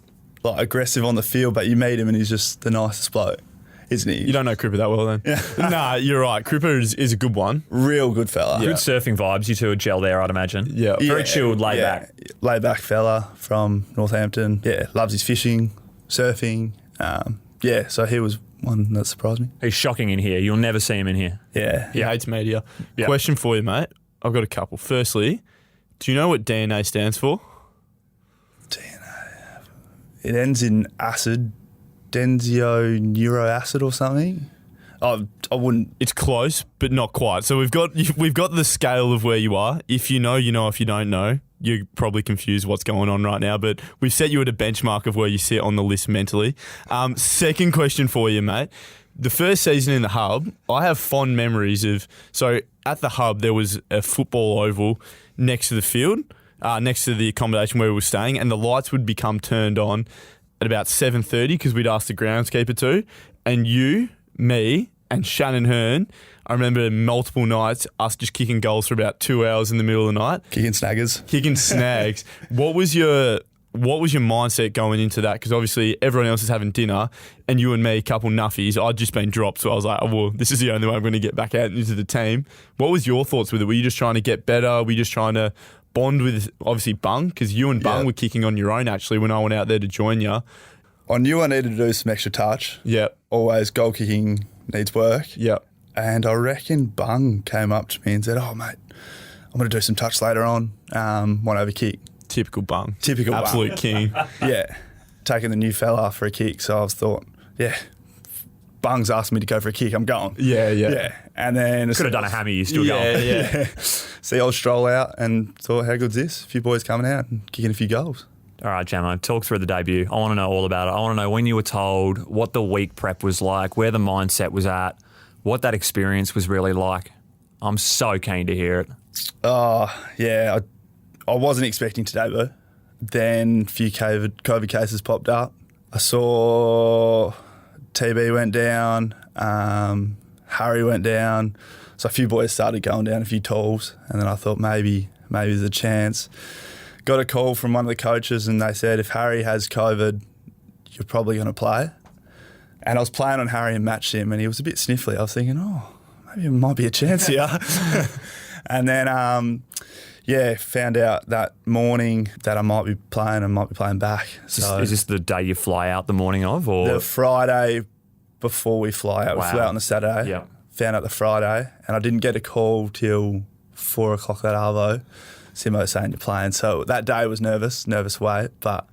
aggressive on the field, but you meet him and he's just the nicest bloke, isn't he? You don't know Cripper that well then? Yeah. Nah, you're right. Cripper is a good one. Real good fella. Good surfing vibes. You two would gel there, I'd imagine. Yeah. Very chilled, laid back. Laid back fella from Northampton. Yeah, loves his fishing, surfing. So he was one that surprised me. He's shocking in here. You'll never see him in here. Yeah. He hates media. Yeah. Question for you, mate. I've got a couple. Firstly, do you know what DNA stands for? DNA. It ends in acid, denzioneuroacid or something. I wouldn't. It's close, but not quite. So we've got the scale of where you are. If you know, you know. If you don't know, you're probably confused what's going on right now. But we've set you at a benchmark of where you sit on the list mentally. Second question for you, mate. The first season in the Hub, I have fond memories of. So at the Hub, there was a football oval next to the field, next to the accommodation where we were staying, and the lights would become turned on at about 7:30 because we'd asked the groundskeeper to. And you, me, and Shannon Hearn, I remember multiple nights us just kicking goals for about 2 hours in the middle of the night. Kicking snaggers. Kicking snags. What was your mindset going into that? Because obviously everyone else is having dinner and you and me, a couple nuffies, I'd just been dropped. So I was like, oh, well, this is the only way I'm going to get back out into the team. What was your thoughts with it? Were you just trying to get better? Were you just trying to bond with, obviously, Bung? Because you and Bung were kicking on your own, actually, when I went out there to join you. I knew I needed to do some extra touch. Yeah. Always goal kicking needs work. Yeah. And I reckon Bung came up to me and said, oh, mate, I'm going to do some touch later on. Want to have a kick. Typical Bung. Typical Bung. Absolute king. Yeah. Taking the new fella for a kick. So I was thought, Bung's asked me to go for a kick. I'm going. Yeah. And then... Could have done a hammy. You still going. Yeah. See, I'll stroll out and thought, how good's this? A few boys coming out and kicking a few goals. All right, Jamo, talk through the debut. I want to know all about it. I want to know when you were told, what the week prep was like, where the mindset was at, what that experience was really like. I'm so keen to hear it. I wasn't expecting to debut. Then a few COVID cases popped up. I saw TB went down, Harry went down. So a few boys started going down, a few tools. And then I thought maybe there's a chance. Got a call from one of the coaches and they said, if Harry has COVID, you're probably going to play. And I was playing on Harry and matched him and he was a bit sniffly. I was thinking, maybe it might be a chance here. And then, found out that morning that I might be playing back. So Is this the day you fly out the morning of? Or the Friday before we fly out. Wow. We flew out on the Saturday. Yep. Found out the Friday and I didn't get a call till 4 o'clock that arvo. Simo saying you're playing. So that day was nervous way. But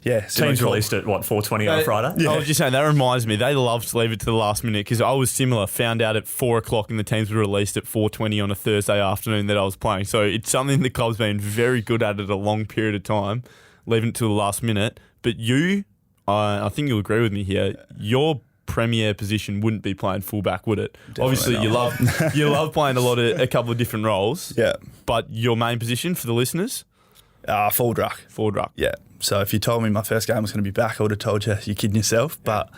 yeah. Teams released at 4:20 on Friday? Yeah. I was just saying, that reminds me, they love to leave it to the last minute because I was similar. Found out at 4 o'clock and the teams were released at 4:20 on a Thursday afternoon that I was playing. So it's something the club's been very good at a long period of time, leaving it to the last minute. But you, I think you'll agree with me here, your premier position wouldn't be playing fullback, would it? Definitely Obviously, not. you love playing a couple of different roles. Yeah. But your main position for the listeners? Forward ruck. Forward ruck. Yeah. So if you told me my first game was going to be back, I would have told you you're kidding yourself. But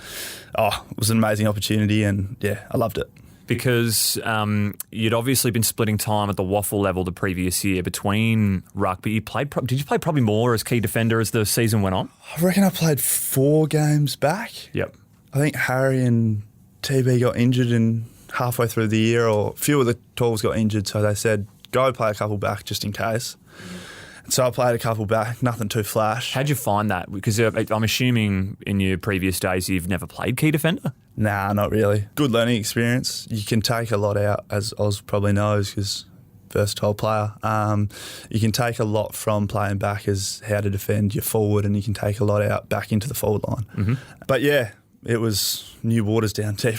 it was an amazing opportunity and I loved it. Because you'd obviously been splitting time at the waffle level the previous year between ruck, but did you play probably more as key defender as the season went on? I reckon I played 4 games back. Yep. I think Harry and TB got injured in halfway through the year, or a few of the tools got injured, so they said, go play a couple back just in case. And so I played a couple back, nothing too flash. How'd you find that? Because I'm assuming in your previous days you've never played key defender? Nah, not really. Good learning experience. You can take a lot out, as Oz probably knows, because versatile player. You can take a lot from playing back as how to defend your forward, and you can take a lot out back into the forward line. Mm-hmm. But yeah, it was new waters down deep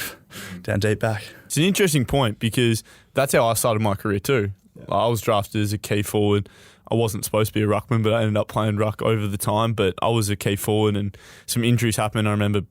back. It's an interesting point because that's how I started my career too. I was drafted as a key forward. I wasn't supposed to be a ruckman, but I ended up playing ruck over the time. But I was a key forward, and some injuries happened. I remember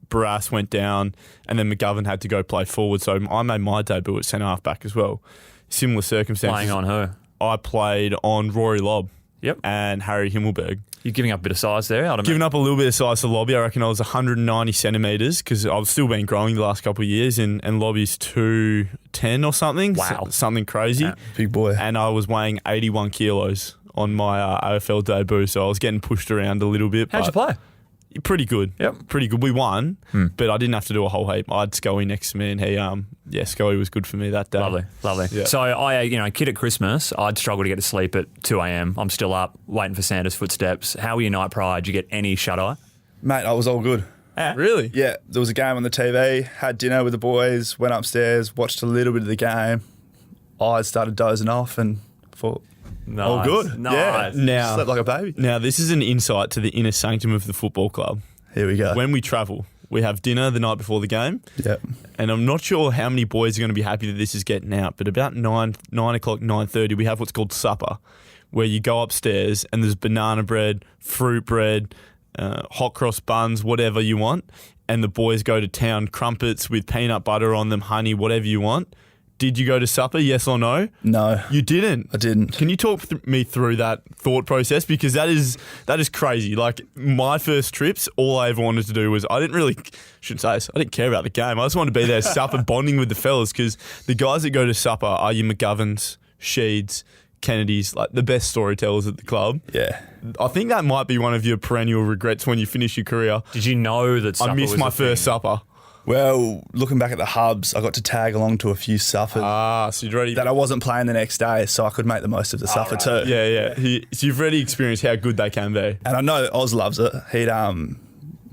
Barras went down, and then McGovern had to go play forward. So I made my debut at centre half back as well. Similar circumstances. Playing on who? I played on Rory Lobb. Yep. And Harry Himmelberg. You're giving up a bit of size there, I'd Giving up a little bit of size to Lobby. I reckon I was 190 centimetres because I've still been growing the last couple of years, and Lobby's 210 or something. Wow. Something crazy. Yeah. Big boy. And I was weighing 81 kilos on my AFL debut, so I was getting pushed around a little bit. How'd you play? Pretty good. Yep. Pretty good. We won, but I didn't have to do a whole heap. I had Scully next to me, and he, Scully was good for me that day. Lovely. Yeah. So I, kid at Christmas, I'd struggle to get to sleep at 2 a.m. I'm still up waiting for Santa's footsteps. How were your night prior? Did you get any shut-eye? Mate, I was all good. Really? Yeah, there was a game on the TV, had dinner with the boys, went upstairs, watched a little bit of the game. I started dozing off and thought, all good. Nice. Yeah, Now- slept like a baby. Now, this is an insight to the inner sanctum of the football club. Here we go. When we travel, we have dinner the night before the game, Yep. and I'm not sure how many boys are going to be happy that this is getting out, but about 9 o'clock, 9:30, we have what's called supper, where you go upstairs and there's banana bread, fruit bread, hot cross buns, whatever you want, and the boys go to town, crumpets with peanut butter on them, honey, whatever you want. Did you go to supper, yes or no? No, You didn't? I didn't. Can you talk me through that thought process? Because that is crazy. Like, my first trips, all I ever wanted to do was, I didn't care about the game. I just wanted to be there, supper, bonding with the fellas, because the guys that go to supper are your McGoverns, Sheeds, Kennedys, like the best storytellers at the club. Yeah. I think that might be one of your perennial regrets when you finish your career. Did you know that supper I missed was my a first thing? supper. Well, looking back at the hubs, I got to tag along to a few suppers So you'd already... that I wasn't playing the next day, so I could make the most of the supper too. Yeah. So you've already experienced how good they can be. And I know Oz loves it. He'd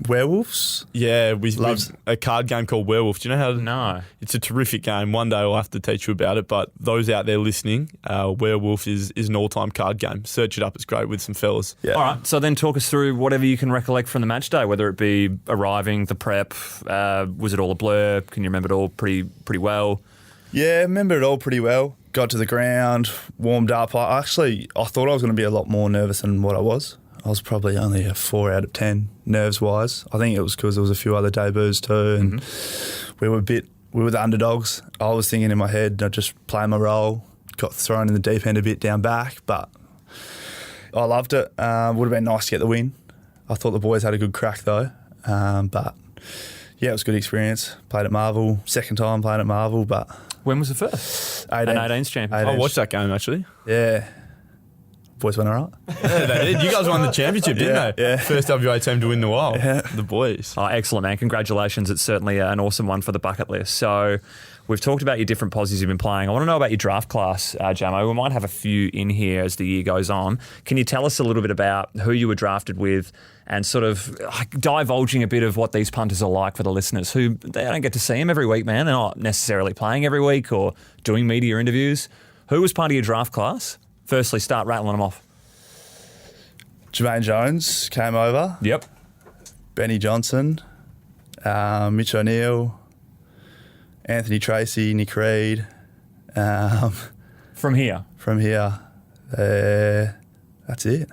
werewolves. Yeah, we Loves- a card game called Werewolf. Do you know how? No. It's a terrific game. One day I'll have to teach you about it. But those out there listening, Werewolf is an all-time card game. Search it up. It's great with some fellas. Yeah. All right, so then talk us through whatever you can recollect from the match day, whether it be arriving, the prep, was it all a blur? Can you remember it all pretty well? Yeah, remember it all pretty well. Got to the ground, warmed up. I thought I was going to be a lot more nervous than what I was. I was probably only a 4 out of 10 nerves-wise. I think it was because there was a few other debuts too, and we were the underdogs. I was thinking in my head, I'd just play my role. Got thrown in the deep end a bit down back, but I loved it. Would have been nice to get the win. I thought the boys had a good crack though, but yeah, it was a good experience. Played at Marvel, second time playing at Marvel, but When was the first? 18. An 18s champion. I watched that game actually. Yeah. Boys went all right. Yeah, they did. You guys won the championship, didn't Yeah, they? yeah. First WA team to win the while. Yeah. The boys. Oh, excellent, man. Congratulations. It's certainly an awesome one for the bucket list. So we've talked about your different posies you've been playing. I want to know about your draft class, Jamo. We might have a few in here as the year goes on. Can you tell us a little bit about who you were drafted with and sort of divulging a bit of what these punters are like for the listeners who they don't get to see them every week, man. They're not necessarily playing every week or doing media interviews. Who was part of your draft class? Firstly, start rattling them off. Jermaine Jones came over. Yep. Benny Johnson, Mitch O'Neill, Anthony Tracy, Nick Reid. From here. From here, that's it.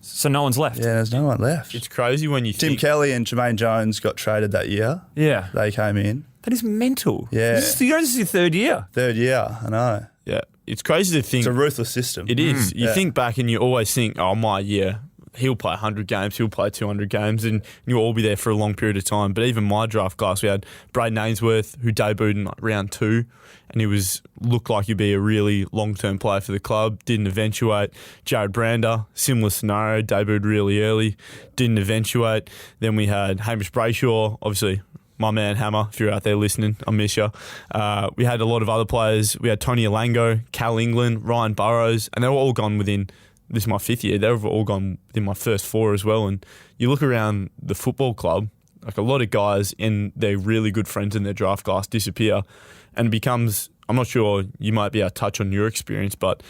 So no one's left. Yeah, there's no one left. It's crazy when you Tim think... Kelly and Jermaine Jones got traded that year. Yeah. They came in. That is mental. Yeah. This is your third year. Third year, I know. Yeah, it's crazy to think... It's a ruthless system. It is. You Yeah. think back and you always think, oh, my year, he'll play 100 games, he'll play 200 games, and you'll all be there for a long period of time. But even my draft class, we had Braden Ainsworth, who debuted in round 2, and he looked like he'd be a really long-term player for the club, didn't eventuate. Jared Brander, similar scenario, debuted really early, didn't eventuate. Then we had Hamish Brayshaw, obviously my man Hammer, if you're out there listening, I miss you. We had a lot of other players. We had Tony Alango, Cal England, Ryan Burrows, and they were all gone within... This is my 5th year. They've all gone within my first 4 as well. And you look around the football club, like a lot of guys and their really good friends in their draft class disappear, and it becomes I'm not sure you might be able to touch on your experience, but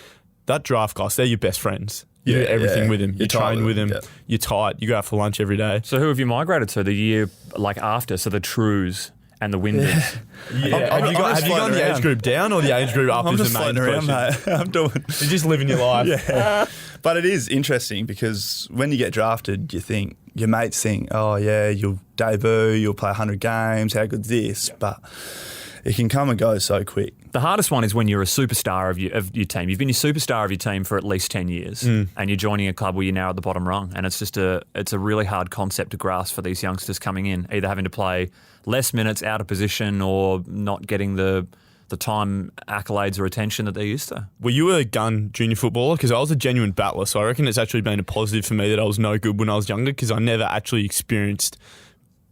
that draft class, they're your best friends. You do everything with them. You train with them. You're tight. You go out for lunch every day. So who have you migrated to the year after? So the Trues and the Winders. Have you gone the age group down or the age group up? I'm is just the main floating around, question? mate. I'm doing. You're just living your life. Yeah. But it is interesting because when you get drafted, you think, your mates think, oh, yeah, you'll debut, you'll play 100 games, how good's this? But it can come and go so quick. The hardest one is when you're a superstar of your team. You've been a superstar of your team for at least 10 years and you're joining a club where you're now at the bottom rung. And it's a really hard concept to grasp for these youngsters coming in, either having to play less minutes out of position or not getting the time, accolades or attention that they're used to. Were you a gun junior footballer? Because I was a genuine battler, so I reckon it's actually been a positive for me that I was no good when I was younger because I never actually experienced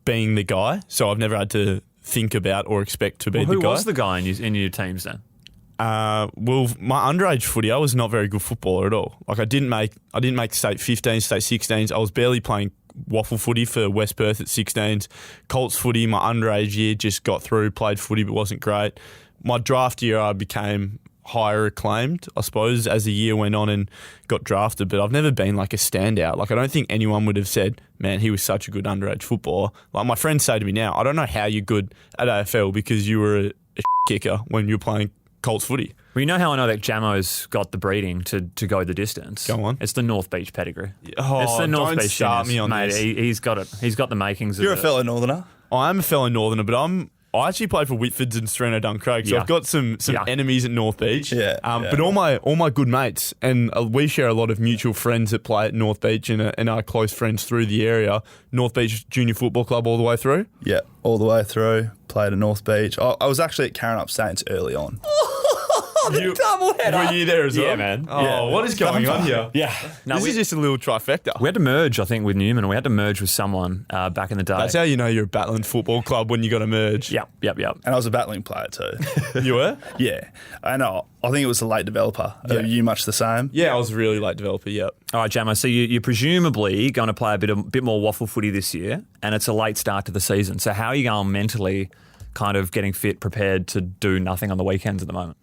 being the guy. So I've never had to think about or expect to be the guy. Who was the guy in your teams then? Well, my underage footy, I was not a very good footballer at all. Like I didn't make state 15s, state 16s. I was barely playing waffle footy for West Perth at 16s. Colts footy, my underage year, just got through, played footy but wasn't great. My draft year, I became higher acclaimed, I suppose, as the year went on and got drafted. But I've never been like a standout. Like I don't think anyone would have said, man, he was such a good underage footballer. Like my friends say to me now, I don't know how you're good at AFL because you were a kicker when you were playing Colts footy. Well, you know how I know that Jamo's got the breeding to go the distance? Go on. It's the North Beach pedigree. Oh, it's the North don't Beach start me on mate. this. He's got it. He's got the makings. You're a of fellow Northerner. I am a fellow Northerner, but I actually played for Whitfords and Sereno Duncraig, so I've got some enemies at North Beach. But all my good mates, and we share a lot of mutual friends that play at North Beach and are close friends through the area. North Beach Junior Football Club all the way through? Yeah, all the way through. Played at North Beach. I was actually at Kangaroos Saints early on. double header. Were you there as well? Yeah, man. Oh, Yeah. what is going on here? Yeah. No, This is just a little trifecta. we had to merge, I think, with Newman, and we had to merge with someone back in the day. That's how you know you're a battling football club when you got to merge. Yep. And I was a battling player too. You were? Yeah. And I think it was a late developer. Are you much the same? Yeah, I was a really late developer, yep. All right, Jamo, so you're presumably going to play a bit more waffle footy this year, and it's a late start to the season. So how are you going mentally, kind of getting fit, prepared to do nothing on the weekends at the moment?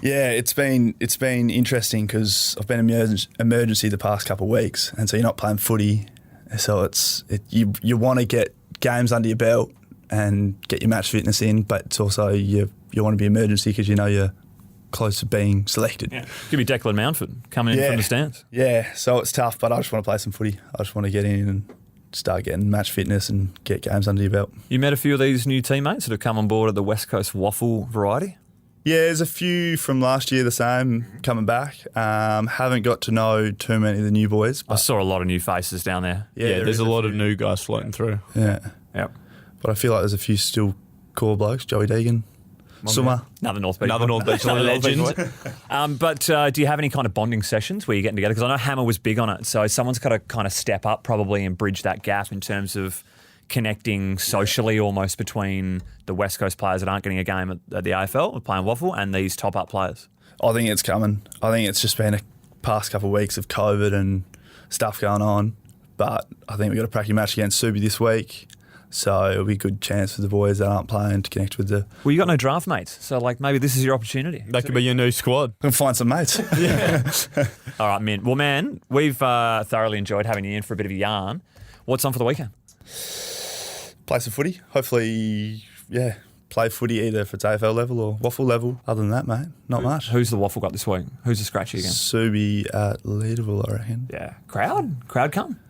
Yeah, it's been interesting because I've been emergency the past couple of weeks, and so you're not playing footy. So you want to get games under your belt and get your match fitness in, but it's also you want to be emergency because you know you're close to being selected. Yeah. Could be Declan Mountford coming in from the stands. Yeah, so it's tough, but I just want to play some footy. I just want to get in and start getting match fitness and get games under your belt. You met a few of these new teammates that have come on board at the West Coast waffle variety? Yeah, there's a few from last year the same coming back. Haven't got to know too many of the new boys. I saw a lot of new faces down there. Yeah, there's a lot of new guys floating through. Yeah. Yep. But I feel like there's a few still core blokes. Joey Deegan, Summer. Another North Beach. legend. But do you have any kind of bonding sessions where you're getting together? Because I know Hammer was big on it. So someone's got to kind of step up probably and bridge that gap in terms of connecting socially almost between the West Coast players that aren't getting a game at the AFL, playing waffle, and these top-up players. I think it's coming. I think it's just been a past couple of weeks of COVID and stuff going on. But I think we've got a practice match against Subi this week. So it'll be a good chance for the boys that aren't playing to connect with the... Well, you got no draft mates, so maybe this is your opportunity. That could be your new squad. I can find some mates. Yeah. All right, Mint. Well, man, we've thoroughly enjoyed having you in for a bit of a yarn. What's on for the weekend? Play some footy. Hopefully, play footy either if it's AFL level or waffle level. Other than that, mate, not much. Who's the waffle got this week? Who's the scratchy again? Subi at Leaderville, I reckon. Yeah. Crowd come?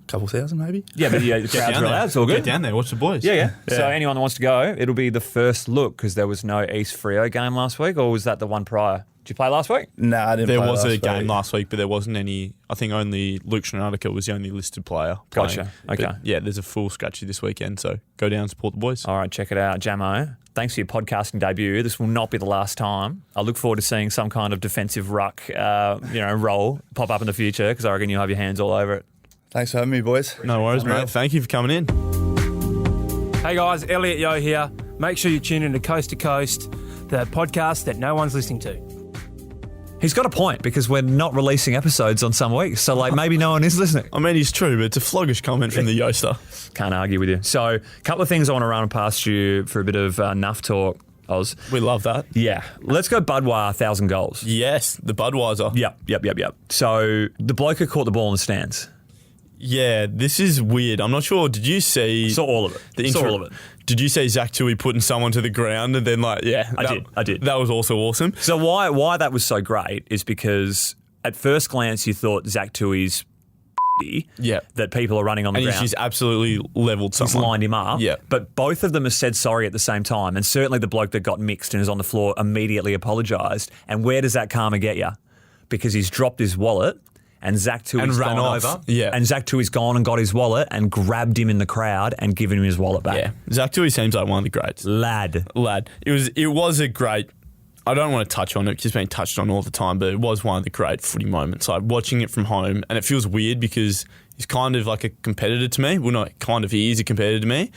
Couple thousand maybe. Yeah, but the crowd's real loud. It's all good. Get down there, watch the boys. Yeah. So anyone that wants to go, it'll be the first look because there was no East Freo game last week, or was that the one prior? Did you play last week? Nah, I didn't There play was last a game week. last week, but there wasn't any. I think only Luke Schneiderker was the only listed player. Gotcha. Playing. Okay. But yeah, there's a full scratchy this weekend, so go down and support the boys. All right, check it out. Jamo, thanks for your podcasting debut. This will not be the last time. I look forward to seeing some kind of defensive ruck, role pop up in the future because I reckon you'll have your hands all over it. Thanks for having me, boys. No worries, mate. Thank you for coming in. Hey guys, Elliot Yo here. Make sure you tune in to Coast, the podcast that no one's listening to. He's got a point because we're not releasing episodes on some weeks, so maybe no one is listening. I mean, he's true, but it's a floggish comment from the Youngster. Can't argue with you. So, a couple of things I want to run past you for a bit of nuff talk. Oz. We love that. Yeah. Let's go Budweiser, 1,000 goals. Yes, the Budweiser. Yep. So the bloke who caught the ball in the stands. Yeah, this is weird. I'm not sure. Did you see... Saw all of it. Saw all of it. Did you see Zach Tui putting someone to the ground and then I did. That was also awesome. So why that was so great is because at first glance you thought Zach Tui's that people are running on the ground. And he's absolutely leveled someone. He's lined him up. Yeah. But both of them have said sorry at the same time. And certainly the bloke that got mixed and is on the floor immediately apologised. And where does that karma get you? Because he's dropped his wallet and Zach Tui's ran gone off. over. Yeah. And Zach Tui's gone and got his wallet and grabbed him in the crowd and given him his wallet back. Yeah. Zach Tui seems like one of the greats. Lad. It was a great... I don't want to touch on it because it's been touched on all the time, but it was one of the great footy moments. Like watching it from home, and it feels weird because he's kind of like a competitor to me. Well, not kind of, he is a competitor to me,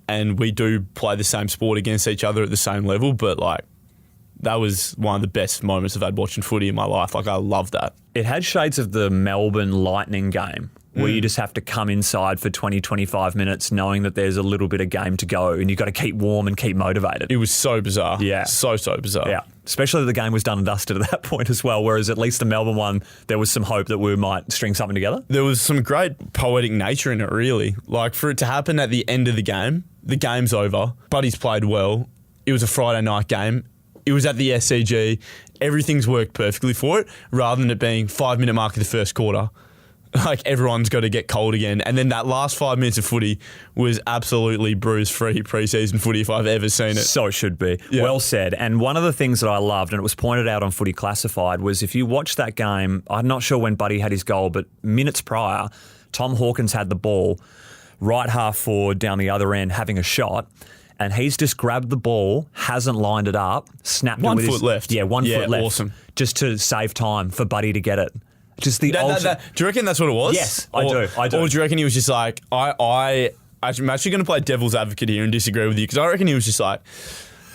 and we do play the same sport against each other at the same level, but like that was one of the best moments I've had watching footy in my life. Like I love that. It had shades of the Melbourne Lightning game where you just have to come inside for 20, 25 minutes knowing that there's a little bit of game to go and you've got to keep warm and keep motivated. It was so bizarre. Yeah. So bizarre. Yeah. Especially the game was done and dusted at that point as well, whereas at least the Melbourne one, there was some hope that we might string something together. There was some great poetic nature in it, really. Like for it to happen at the end of the game's over, Buddy's played well. It was a Friday night game. It was at the SCG. Everything's worked perfectly for it, rather than it being 5-minute mark of the first quarter. Like everyone's got to get cold again. And then that last 5 minutes of footy was absolutely bruise-free pre-season footy if I've ever seen it. So it should be. Yeah. Well said. And one of the things that I loved, and it was pointed out on Footy Classified, was if you watch that game, I'm not sure when Buddy had his goal, but minutes prior, Tom Hawkins had the ball right half forward down the other end having a shot. And he's just grabbed the ball, hasn't lined it up, snapped it with his... 1 foot left. Yeah, 1 foot left. Awesome. Just to save time for Buddy to get it. Just the Do you reckon that's what it was? Yes, I do. Or do you reckon he was just like, I'm actually going to play devil's advocate here and disagree with you because I reckon he was just like,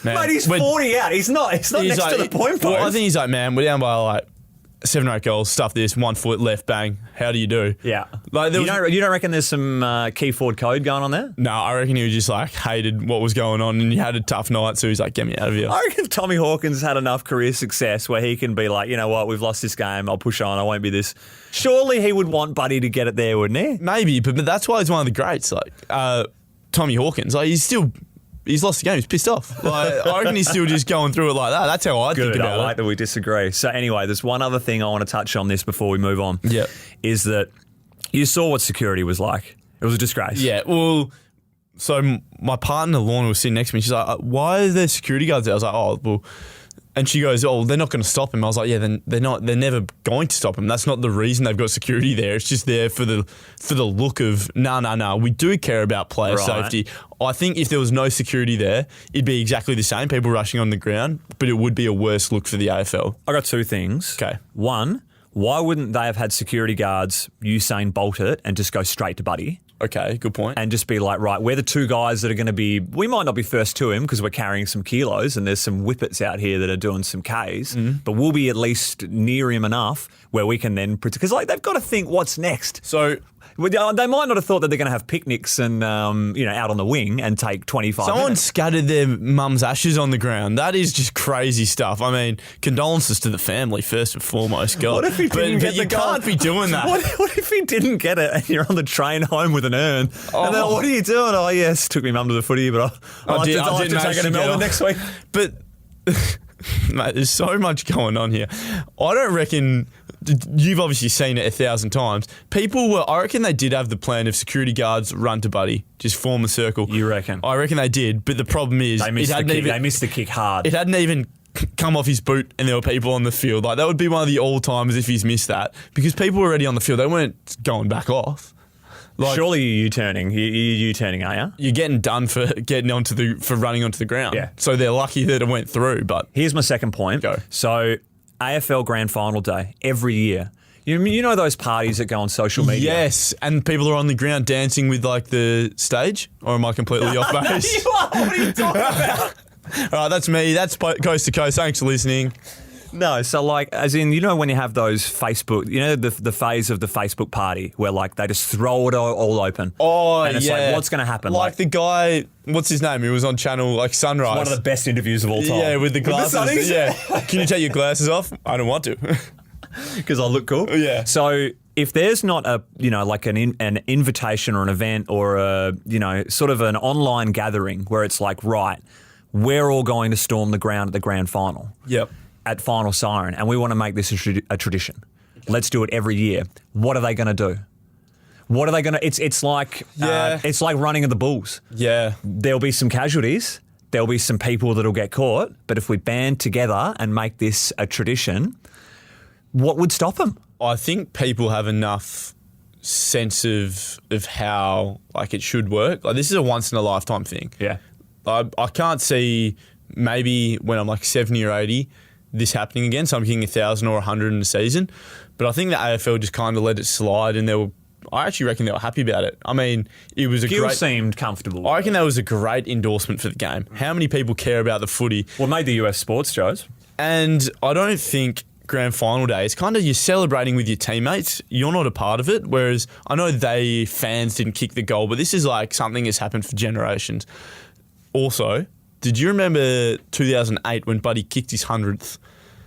man, mate, he's 40 out. He's not next to the point post. Well, I think he's like, man, we're down by like 7 or 8 goals, stuff this, 1 foot left, bang. How do you do? Yeah. Like, you don't reckon there's some key forward code going on there? No, I reckon he was just like hated what was going on and he had a tough night, so he's like, get me out of here. I reckon Tommy Hawkins had enough career success where he can be like, you know what, we've lost this game, I'll push on, I won't be this. Surely he would want Buddy to get it there, wouldn't he? Maybe, but that's why he's one of the greats. Like Tommy Hawkins, like he's lost the game. He's pissed off. Like, I reckon he's still just going through it like that. That's how I think about it. I like that we disagree. So anyway, there's one other thing I want to touch on this before we move on. Yeah. Is that you saw what security was like. It was a disgrace. Yeah, well, so my partner, Lorna, was sitting next to me. She's like, why are there security guards there? I was like, oh, well... And she goes, oh, they're not going to stop him. I was like, yeah, then they're never going to stop him. That's not the reason they've got security there. It's just there for the look of, no. We do care about player safety. I think if there was no security there, it'd be exactly the same. People rushing on the ground, but it would be a worse look for the AFL. I got 2 things. Okay. One, why wouldn't they have had security guards Usain Bolt it and just go straight to Buddy? Okay, good point. And just be like, right, we're the 2 guys that are going to be, we might not be first to him because we're carrying some kilos and there's some whippets out here that are doing some Ks, but we'll be at least near him enough where we can then, because like they've got to think what's next. So they might not have thought that they're going to have picnics and, out on the wing and take 25 someone minutes. scattered their mum's ashes on the ground. That is just crazy stuff. I mean, condolences to the family first and foremost. God. What if he didn't get you can't be doing that. What if he didn't get it and you're on the train home with an urn? And then, what are you doing? Oh, yes, took me mum to the footy, but I'll have to take her to Melbourne next week. But, mate, there's so much going on here. I don't reckon... You've obviously seen it 1,000 times. I reckon they did have the plan of security guards run to Buddy, just form a circle. You reckon? I reckon they did, but the problem is... They missed the kick hard. It hadn't even come off his boot and there were people on the field. Like, that would be one of the all-timers if he's missed that. Because people were already on the field. They weren't going back off. Like, surely you're U-turning. You're U-turning, are you? You're getting done for running onto the ground. Yeah. So they're lucky that it went through, but... Here's my second point. Go. So... AFL Grand Final Day every year. You know those parties that go on social media? Yes, and people are on the ground dancing with like the stage? Or am I completely off base? You are. What are you talking about? All right, that's me. That's Coast to Coast. Thanks for listening. No, so like, as in, when you have those Facebook, the phase of the Facebook party where like they just throw it all open. Oh, and it's yeah. like, what's going to happen? Like the guy, what's his name? He was on channel like Sunrise. one of the best interviews of all time. Yeah, with the glasses. sunnies? Yeah. Can you take your glasses off? I don't want to. Because I look cool. Yeah. So if there's not a, like an invitation or an event or a, sort of an online gathering where it's like, right, we're all going to storm the ground at the grand final. Yep. At Final Siren, and we want to make this a tradition. Let's do it every year. What are they going to do? What are they going to? It's like it's like running of the bulls. Yeah. There'll be some casualties. There'll be some people that'll get caught. But if we band together and make this a tradition, what would stop them? I think people have enough sense of how like it should work. Like this is a once in a lifetime thing. Yeah. I can't see maybe when I'm like 70 or 80 this happening again. So I'm hitting 1,000 or 100 in a season. But I think the AFL just kind of let it slide, and I actually reckon they were happy about it. I mean, it was Gill seemed comfortable. I reckon that was a great endorsement for the game. How many people care about the footy? Well, made the US sports shows. And I don't think grand final day, it's kind of you're celebrating with your teammates. You're not a part of it. Whereas I know fans didn't kick the goal, but this is like something that's happened for generations. Also, did you remember 2008 when Buddy kicked his 100th?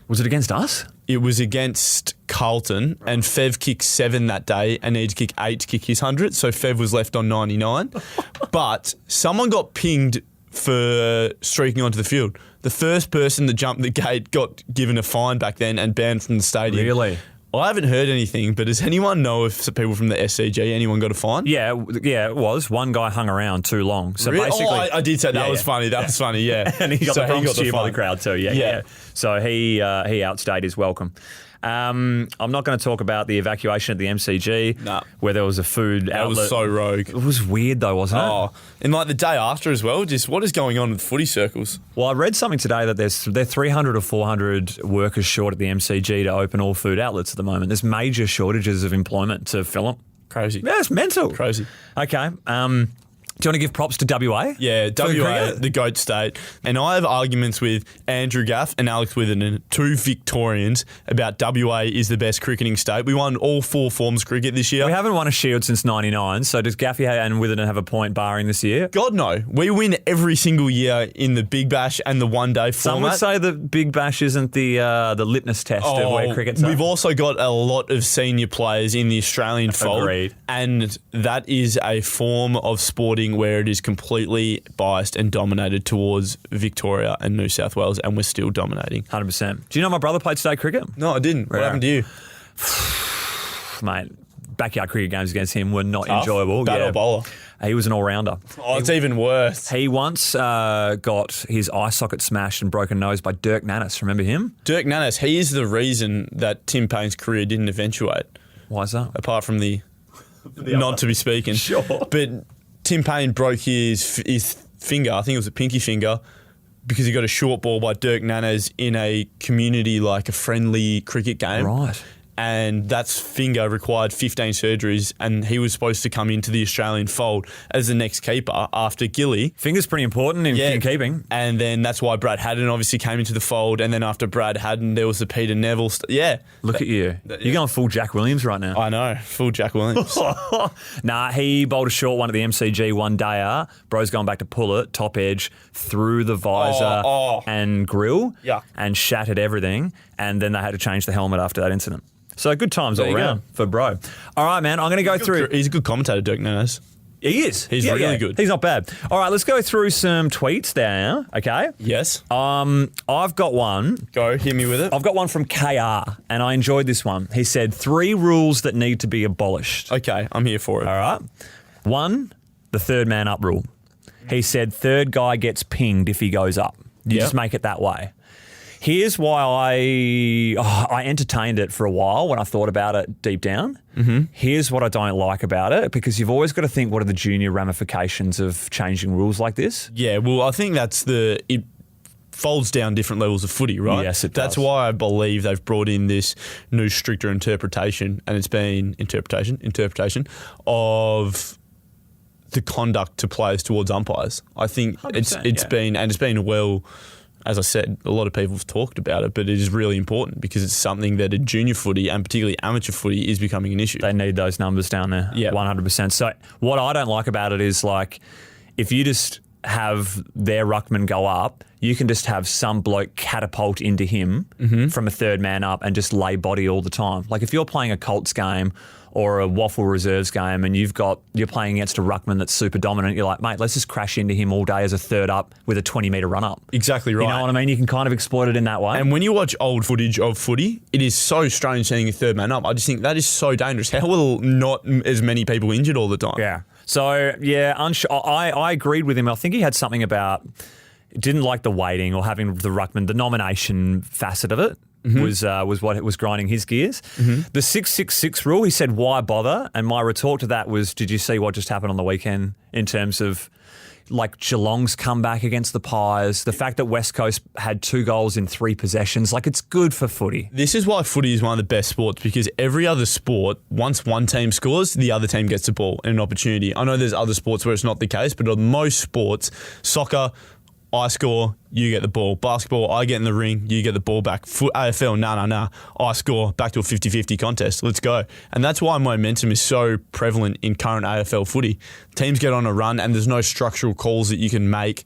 Was it against us? It was against Carlton, and Fev kicked 7 that day and needed to kick 8 to kick his 100th, so Fev was left on 99. But someone got pinged for streaking onto the field. The first person that jumped the gate got given a fine back then and banned from the stadium. Really? I haven't heard anything, but does anyone know if people from the SCG, anyone got a fine? Yeah, it was. One guy hung around too long. So Really? basically, I did say that was funny. That was funny, yeah. and he got the Bronx cheer by fine. the crowd too. Yeah. So he outstayed his welcome. I'm not going to talk about the evacuation at the MCG where there was a food outlet. That was so rogue. It was weird though, wasn't it? Oh, and like the day after as well, just what is going on with footy circles? Well, I read something today that they're 300 or 400 workers short at the MCG to open all food outlets at the moment. There's major shortages of employment to fill them. Crazy. Yeah, it's mental. Crazy. Okay. Do you want to give props to WA? Yeah, For WA, cricket? the GOAT state. And I have arguments with Andrew Gaff and Alex Witherden, 2 Victorians, about WA is the best cricketing state. We won all 4 forms of cricket this year. We haven't won a Shield since 99, so does Gaffey and Witherden have a point barring this year? God, no. We win every single year in the Big Bash and the one-day format. Some would say the Big Bash isn't the litmus test of where cricket's at. We've also got a lot of senior players in the Australian fold. Agreed. And that is a form of sporting where it is completely biased and dominated towards Victoria and New South Wales, and we're still dominating. 100%. Do you know my brother played state cricket? No, I didn't. What happened to you? Mate, backyard cricket games against him were not enjoyable. Bat or bowler? He was an all-rounder. Oh, it's even worse. He once got his eye socket smashed and broken nose by Dirk Nannis. Remember him? Dirk Nannis, he is the reason that Tim Payne's career didn't eventuate, Why is that? apart from the not to be speaking. Sure. But Tim Payne broke his finger, I think it was a pinky finger, because he got a short ball by Dirk Nannis in a community, like a friendly cricket game. Right. And that finger required 15 surgeries, and he was supposed to come into the Australian fold as the next keeper after Gilly. Finger's pretty important in keeping. And then that's why Brad Haddon obviously came into the fold, and then after Brad Haddon, there was the Peter Neville. Look at you. You're going full Jack Williams right now. I know, full Jack Williams. Nah, he bowled a short one at the MCG one dayer. Bro's going back to pull it, top edge, through the visor and grill, and shattered everything. And then they had to change the helmet after that incident. So good times all around for Bro. All right, man, I'm going to go through. He's a good commentator, Dirk Nannis. He is. He's really good. He's not bad. All right, let's go through some tweets there, okay? Yes. I've got one. Go, hit me with it. I've got one from KR, and I enjoyed this one. He said 3 rules that need to be abolished. Okay, I'm here for it. All right. 1, the third man up rule. He said third guy gets pinged if he goes up. You just make it that way. Here's why I entertained it for a while when I thought about it deep down. Mm-hmm. Here's what I don't like about it, because you've always got to think, what are the junior ramifications of changing rules like this? Yeah, well, I think it folds down different levels of footy, right? Yes, it does. That's why I believe they've brought in this new stricter interpretation, and it's been interpretation of the conduct to players towards umpires. I think it's been well as I said, a lot of people have talked about it, but it is really important because it's something that a junior footy and particularly amateur footy is becoming an issue. They need those numbers down there, 100%. So what I don't like about it is like if you just have their ruckman go up, you can just have some bloke catapult into him from a third man up and just lay body all the time. Like if you're playing a Colts game or a Waffle Reserves game and you're playing against a ruckman that's super dominant, you're like, mate, let's just crash into him all day as a third up with a 20-metre run up. Exactly right. You know what I mean? You can kind of exploit it in that way. And when you watch old footage of footy, it is so strange seeing a third man up. I just think that is so dangerous. How will not as many people injured all the time? Yeah. So, yeah, I agreed with him. I think he had something about didn't like the waiting or having the ruckman, the nomination facet of it. Was what was grinding his gears. The 666 rule, he said, why bother? And my retort to that was, did you see what just happened on the weekend in terms of like Geelong's comeback against the Pies, the fact that West Coast had 2 goals in 3 possessions, like it's good for footy. This is why footy is one of the best sports because every other sport, once one team scores, the other team gets the ball and an opportunity. I know there's other sports where it's not the case, but on most sports, soccer, I score, you get the ball. Basketball, I get in the ring, you get the ball back. AFL, nah. I score, back to a 50-50 contest. Let's go. And that's why momentum is so prevalent in current AFL footy. Teams get on a run and there's no structural calls that you can make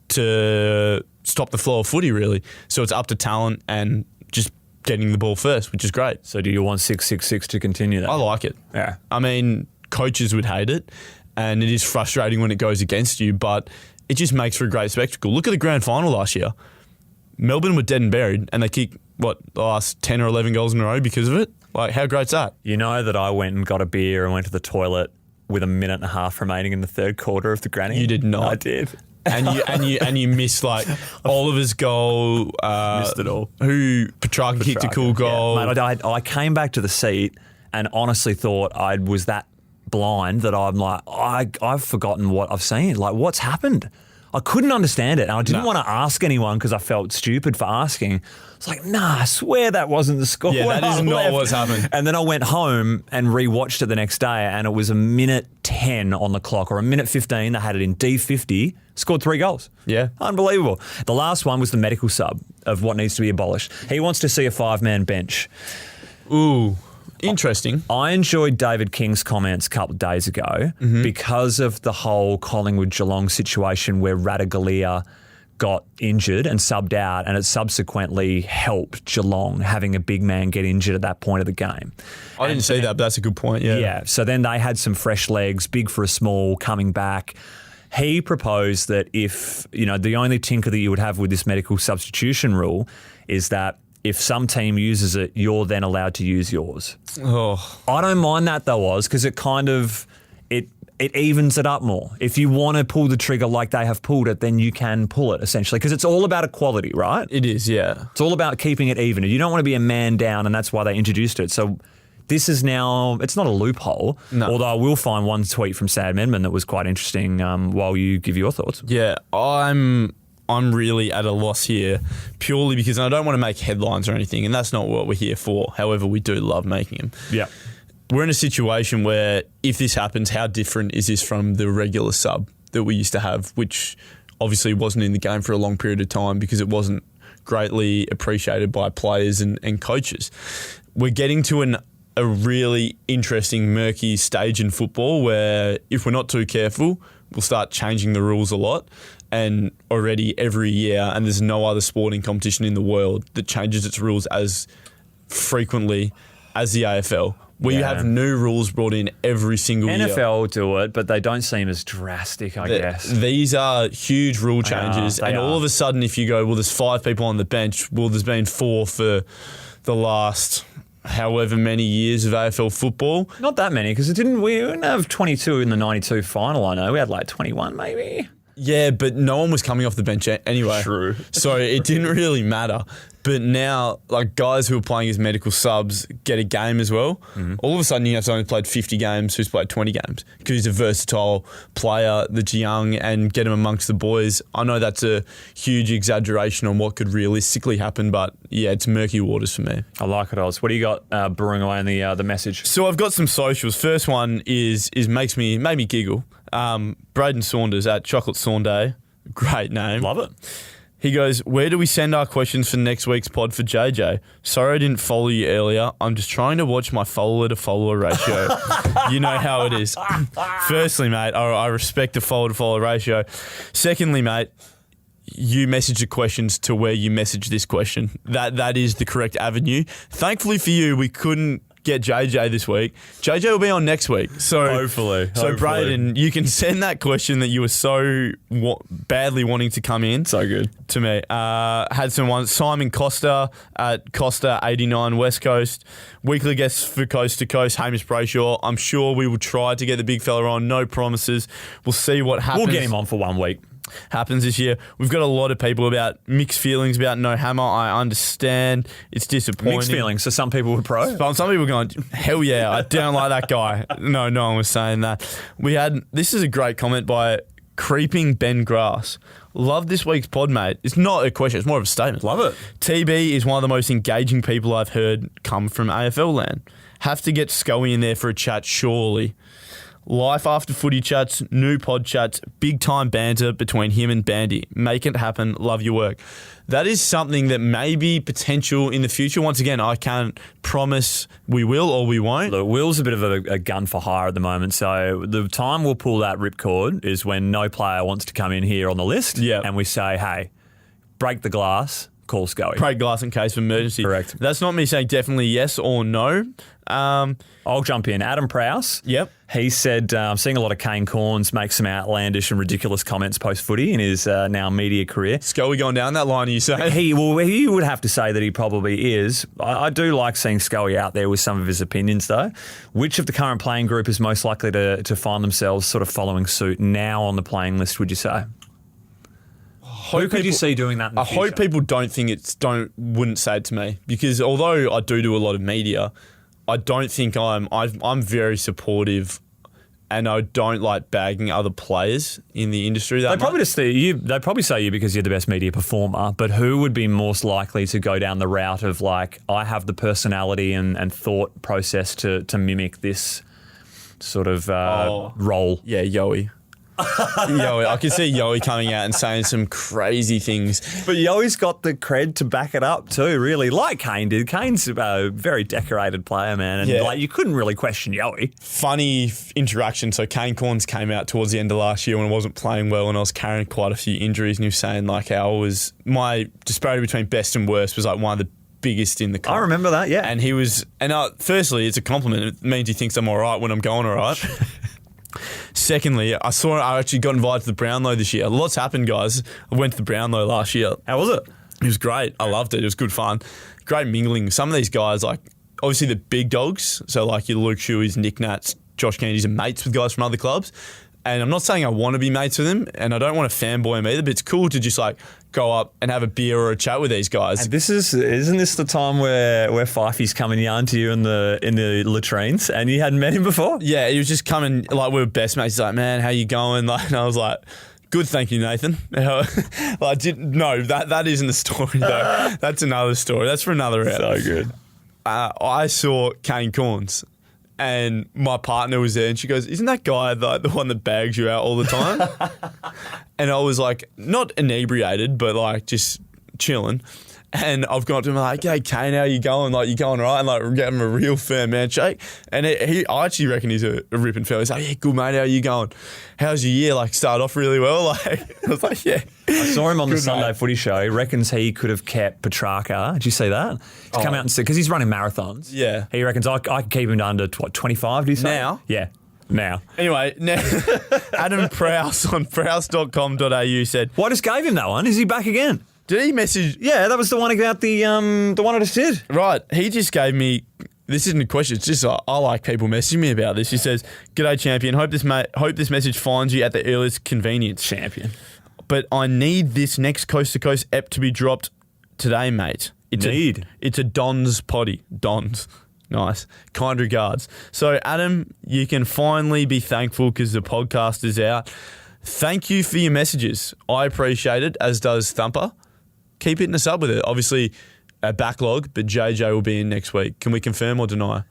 to stop the flow of footy, really. So it's up to talent and just getting the ball first, which is great. So do you want 666 to continue that? I like it. Yeah. I mean, coaches would hate it and it is frustrating when it goes against you, but it just makes for a great spectacle. Look at the grand final last year. Melbourne were dead and buried, and they kicked, the last 10 or 11 goals in a row because of it? Like, how great's that? You know that I went and got a beer and went to the toilet with a minute and a half remaining in the third quarter of the granny? You did not. I did. And you missed like Oliver's goal. Missed it all. Who Petrarca kicked a cool goal. Yeah. Mate, I came back to the seat and honestly thought I was that blind that I'm like, I've forgotten what I've seen. Like, what's happened? I couldn't understand it. And I didn't want to ask anyone because I felt stupid for asking. It's like, I swear that wasn't the score. Yeah, that is not what's happened. And then I went home and rewatched it the next day and it was a minute 10 on the clock or a minute 15. They had it in D50, scored 3 goals. Yeah. Unbelievable. The last one was the medical sub of what needs to be abolished. He wants to see a 5-man bench. Ooh. Interesting. I enjoyed David King's comments a couple of days ago because of the whole Collingwood-Geelong situation where Radaglia got injured and subbed out and it subsequently helped Geelong having a big man get injured at that point of the game. I didn't see that, but that's a good point, yeah. Yeah, so then they had some fresh legs, big for a small, coming back. He proposed that if, the only tinker that you would have with this medical substitution rule is that if some team uses it, you're then allowed to use yours. Oh, I don't mind that though, Oz, because it kind of it evens it up more. If you want to pull the trigger like they have pulled it, then you can pull it essentially because it's all about equality, right? It is, yeah. It's all about keeping it even. You don't want to be a man down, and that's why they introduced it. So this is now, it's not a loophole, although I will find one tweet from Sad Menman that was quite interesting while you give your thoughts. Yeah, I'm really at a loss here purely because I don't want to make headlines or anything, and that's not what we're here for. However, we do love making them. Yeah. We're in a situation where if this happens, how different is this from the regular sub that we used to have, which obviously wasn't in the game for a long period of time because it wasn't greatly appreciated by players and coaches. We're getting to a really interesting, murky stage in football where if we're not too careful, we'll start changing the rules a lot. And already every year, and there's no other sporting competition in the world that changes its rules as frequently as the AFL, where you have new rules brought in every single year. NFL do it, but they don't seem as drastic, I guess. These are huge rule changes. And all of a sudden, if you go, well, there's 5 people on the bench, well, there's been 4 for the last however many years of AFL football. Not that many, because we didn't have 22 in the 92 final, I know. We had like 21 maybe. Yeah, but no one was coming off the bench anyway. True. So it didn't really matter. But now, like, guys who are playing as medical subs get a game as well. Mm-hmm. All of a sudden, you have someone who's played 50 games who's played 20 games because he's a versatile player that's young and get him amongst the boys. I know that's a huge exaggeration on what could realistically happen, but yeah, it's murky waters for me. I like it, Oz. What do you got brewing away in the message? So I've got some socials. First one is made me giggle. Braden Saunders at Chocolate Saunday. Great name. Love it. He goes, where do we send our questions for next week's pod for JJ? Sorry I didn't follow you earlier. I'm just trying to watch my follower-to-follower ratio. You know how it is. Firstly, mate, I respect the follower-to-follower ratio. Secondly, mate, you message the questions to where you message this question. That is the correct avenue. Thankfully for you, we couldn't get JJ this week. JJ will be on next week. So Hopefully. Braden, you can send that question that you were so badly wanting to come in. So good. To me. Had some ones. Simon Costa at Costa89 West Coast. Weekly guests for Coast to Coast, Hamish Brayshaw. I'm sure we will try to get the big fella on. No promises. We'll see what happens. We'll get him on for 1 week. Happens this year. We've got a lot of people about mixed feelings about No Hammer. I understand. It's disappointing. Mixed feelings. So some people were pro. Some people were going, hell yeah, I don't like that guy. No one was saying that. This is a great comment by Creeping Ben Grass. Love this week's pod, mate. It's not a question, it's more of a statement. Love it. TB is one of the most engaging people I've heard come from AFL land. Have to get Scully in there for a chat, surely. Life after footy chats, new pod chats, big time banter between him and Bandy. Make it happen. Love your work. That is something that may be potential in the future. Once again, I can't promise we will or we won't. Look, Will's a bit of a gun for hire at the moment, so the time we'll pull that ripcord is when no player wants to come in here on the list, and we say, hey, break the glass, call Scully. Break glass in case of emergency. Correct. That's not me saying definitely yes or no. I'll jump in. Adam Prowse. Yep. He said, I'm seeing a lot of Kane Corns make some outlandish and ridiculous comments post-footy in his now media career. Scully going down that line, you say? He would have to say that he probably is. I do like seeing Scully out there with some of his opinions, though. Which of the current playing group is most likely to find themselves sort of following suit now on the playing list, would you say? Who could you see doing that in the future? I hope people wouldn't say it to me, because although I do a lot of media, I don't think I'm very supportive, and I don't like bagging other players in the industry that much. They probably say you because you're the best media performer, but who would be most likely to go down the route of like, I have the personality and thought process to mimic this sort of role? Yeah, Yoey. Yoey. I can see Yoey coming out and saying some crazy things. But Yoey's got the cred to back it up too, really, like Kane did. Kane's a very decorated player, man, and like you couldn't really question Yoey. Funny interaction. So Kane Corns came out towards the end of last year when I wasn't playing well and I was carrying quite a few injuries, and he was saying like how my disparity between best and worst was like one of the biggest in the club. I remember that, yeah. And he was, firstly, it's a compliment. It means he thinks I'm all right when I'm going all right. Secondly, I actually got invited to the Brownlow this year. Lots happened, guys. I went to the Brownlow last year. How was it? It was great. I loved it. It was good fun. Great mingling. Some of these guys, like, obviously the big dogs, so like your Luke Shueys, Nick Nats, Josh Candies, are mates with guys from other clubs. And I'm not saying I want to be mates with them, and I don't want to fanboy them either, but it's cool to just like go up and have a beer or a chat with these guys. And isn't this the time where Fifey's coming yarn to you in the latrines, and you hadn't met him before? Yeah, he was just coming, like we were best mates. He's like, man, how you going? Like, and I was like, good, thank you, Nathan. That isn't the story though. That's another story. That's for another round. So good. I saw Kane Corns. And my partner was there and she goes, isn't that guy the one that bags you out all the time? And I was like, not inebriated, but like just chilling. And I've gone to him like, hey, Kane, how you going? Like, you going all right? And like, we're getting a real firm handshake. And I actually reckon he's a ripping fella. He's like, yeah, good, mate. How you going? How's your year? Like, start off really well? Like, I was like, yeah. I saw him on the Sunday Footy Show. He reckons he could have kept Petrarca. Did you see that? He's come out and said, because he's running marathons. Yeah. He reckons I can keep him to under, 25, do you say? Now? Yeah. Now. Anyway, Adam Prowse on prowse.com.au said, I just gave him that one. Is he back again? Did he message? Yeah, that was the one about the one I just did. Right. He just gave me, this isn't a question, it's just I like people messaging me about this. He says, g'day, champion. Hope this message finds you at the earliest convenience. Champion. But I need this next Coast to Coast ep to be dropped today, mate. It's a Don's potty. Don's. Nice. Kind regards. So, Adam, you can finally be thankful because the podcast is out. Thank you for your messages. I appreciate it, as does Thumper. Keep hitting us up with it. Obviously, a backlog, but JJ will be in next week. Can we confirm or deny?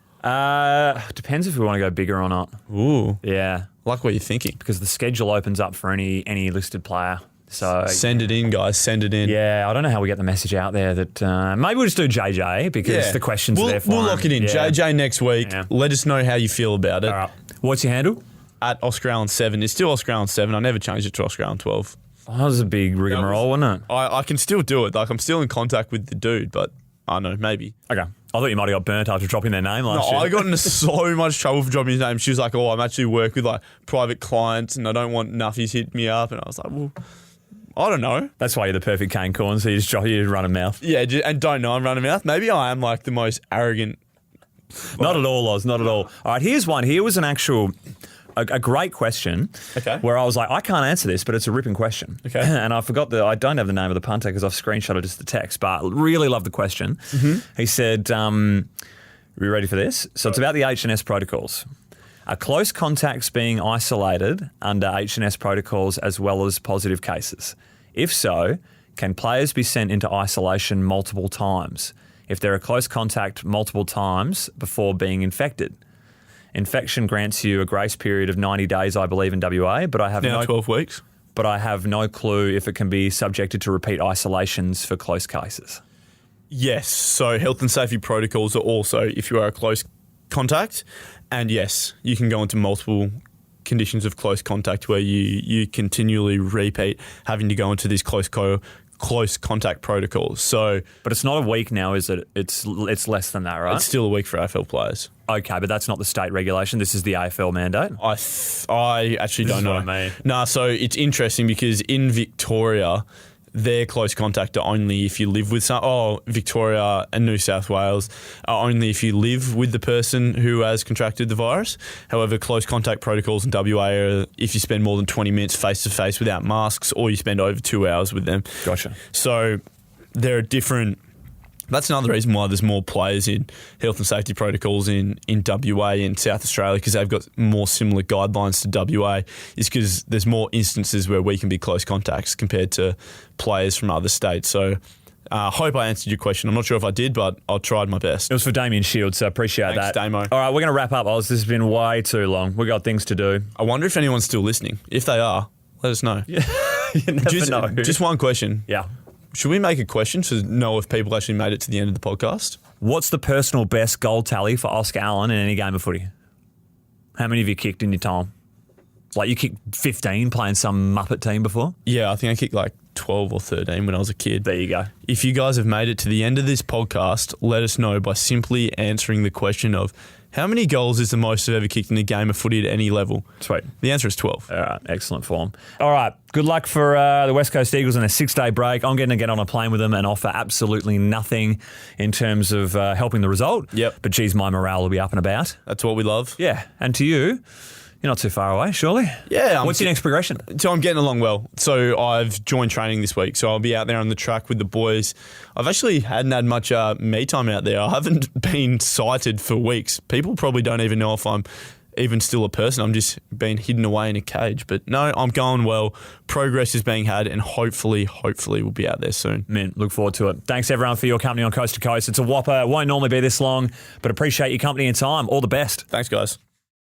Depends if we want to go bigger or not. Ooh. Yeah. Like what you're thinking. Because the schedule opens up for any listed player So Send it in, guys. Send it in. yeah, I don't know how we get the message out there that maybe we'll just do JJ because the questions are there for We'll him. lock it in. Yeah. JJ next week. Yeah. Let us know how you feel about it. All right. What's your handle? At Oscar Allen 7. It's still Oscar Allen 7. I never changed it to Oscar Allen 12. Oh, that was a big rigmarole, wasn't it? I can still do it. Like, I'm still in contact with the dude, but I don't know, maybe. Okay. I thought you might have got burnt after dropping their name last year. I got into so much trouble for dropping his name. She was like, I'm actually work with like private clients and I don't want nuffies hit me up. And I was like, well, I don't know. That's why you're the perfect cane corn, so you just run a mouth. Yeah, and don't know I'm running mouth. Maybe I am like the most arrogant. Not at all, Oz, not at all. All right, here's one. Here was an actual... A great question. Okay. Where I was like, I can't answer this, but it's a ripping question. Okay. And I forgot I don't have the name of the punter because I've screenshotted just the text, but really love the question. Mm-hmm. He said, are you ready for this? So it's about the H&S protocols. Are close contacts being isolated under H&S protocols as well as positive cases? If so, can players be sent into isolation multiple times if they're a close contact multiple times before being infected? Infection grants you a grace period of 90 days, I believe, in WA, but I have Now 12 weeks. But I have no clue if it can be subjected to repeat isolations for close cases. Yes. So health and safety protocols are also if you are a close contact. And yes, you can go into multiple conditions of close contact where you continually repeat having to go into these close contact protocols. So, but it's not a week now, is it? It's less than that, right? It's still a week for AFL players. Okay, but that's not the state regulation. This is the AFL mandate. I actually don't know. What I mean. Nah, so it's interesting because in Victoria, their close contact are only if you live with Victoria and New South Wales are only if you live with the person who has contracted the virus. However, close contact protocols in WA are if you spend more than 20 minutes face to face without masks or you spend over 2 hours with them. Gotcha. So there are different... That's another reason why there's more players in health and safety protocols in WA and South Australia because they've got more similar guidelines to WA is because there's more instances where we can be close contacts compared to players from other states. So I hope I answered your question. I'm not sure if I did, but I tried my best. It was for Damien Shields, so appreciate Thanks, that. Damo. All right, we're going to wrap up, Oz. This has been way too long. We've got things to do. I wonder if anyone's still listening. If they are, let us know. Yeah. You never know. Just one question. Yeah. Should we make a question to know if people actually made it to the end of the podcast? What's the personal best goal tally for Oscar Allen in any game of footy? How many have you kicked in your time? Like you kicked 15 playing some Muppet team before? Yeah, I think I kicked like 12 or 13 when I was a kid. There you go. If you guys have made it to the end of this podcast, let us know by simply answering the question of how many goals is the most I've ever kicked in a game of footy at any level? Sweet. The answer is 12. All right, excellent form. All right, good luck for the West Coast Eagles on their 6-day break. I'm going to get on a plane with them and offer absolutely nothing in terms of helping the result. Yep. But geez, my morale will be up and about. That's what we love. Yeah, and to you, you're not too far away, surely? Yeah. What's your next progression? So I'm getting along well. So I've joined training this week. So I'll be out there on the track with the boys. I've actually hadn't had much me time out there. I haven't been sighted for weeks. People probably don't even know if I'm even still a person. I'm just being hidden away in a cage. But no, I'm going well. Progress is being had and hopefully we'll be out there soon. Man, look forward to it. Thanks everyone for your company on Coast to Coast. It's a whopper. It won't normally be this long, but appreciate your company and time. All the best. Thanks, guys.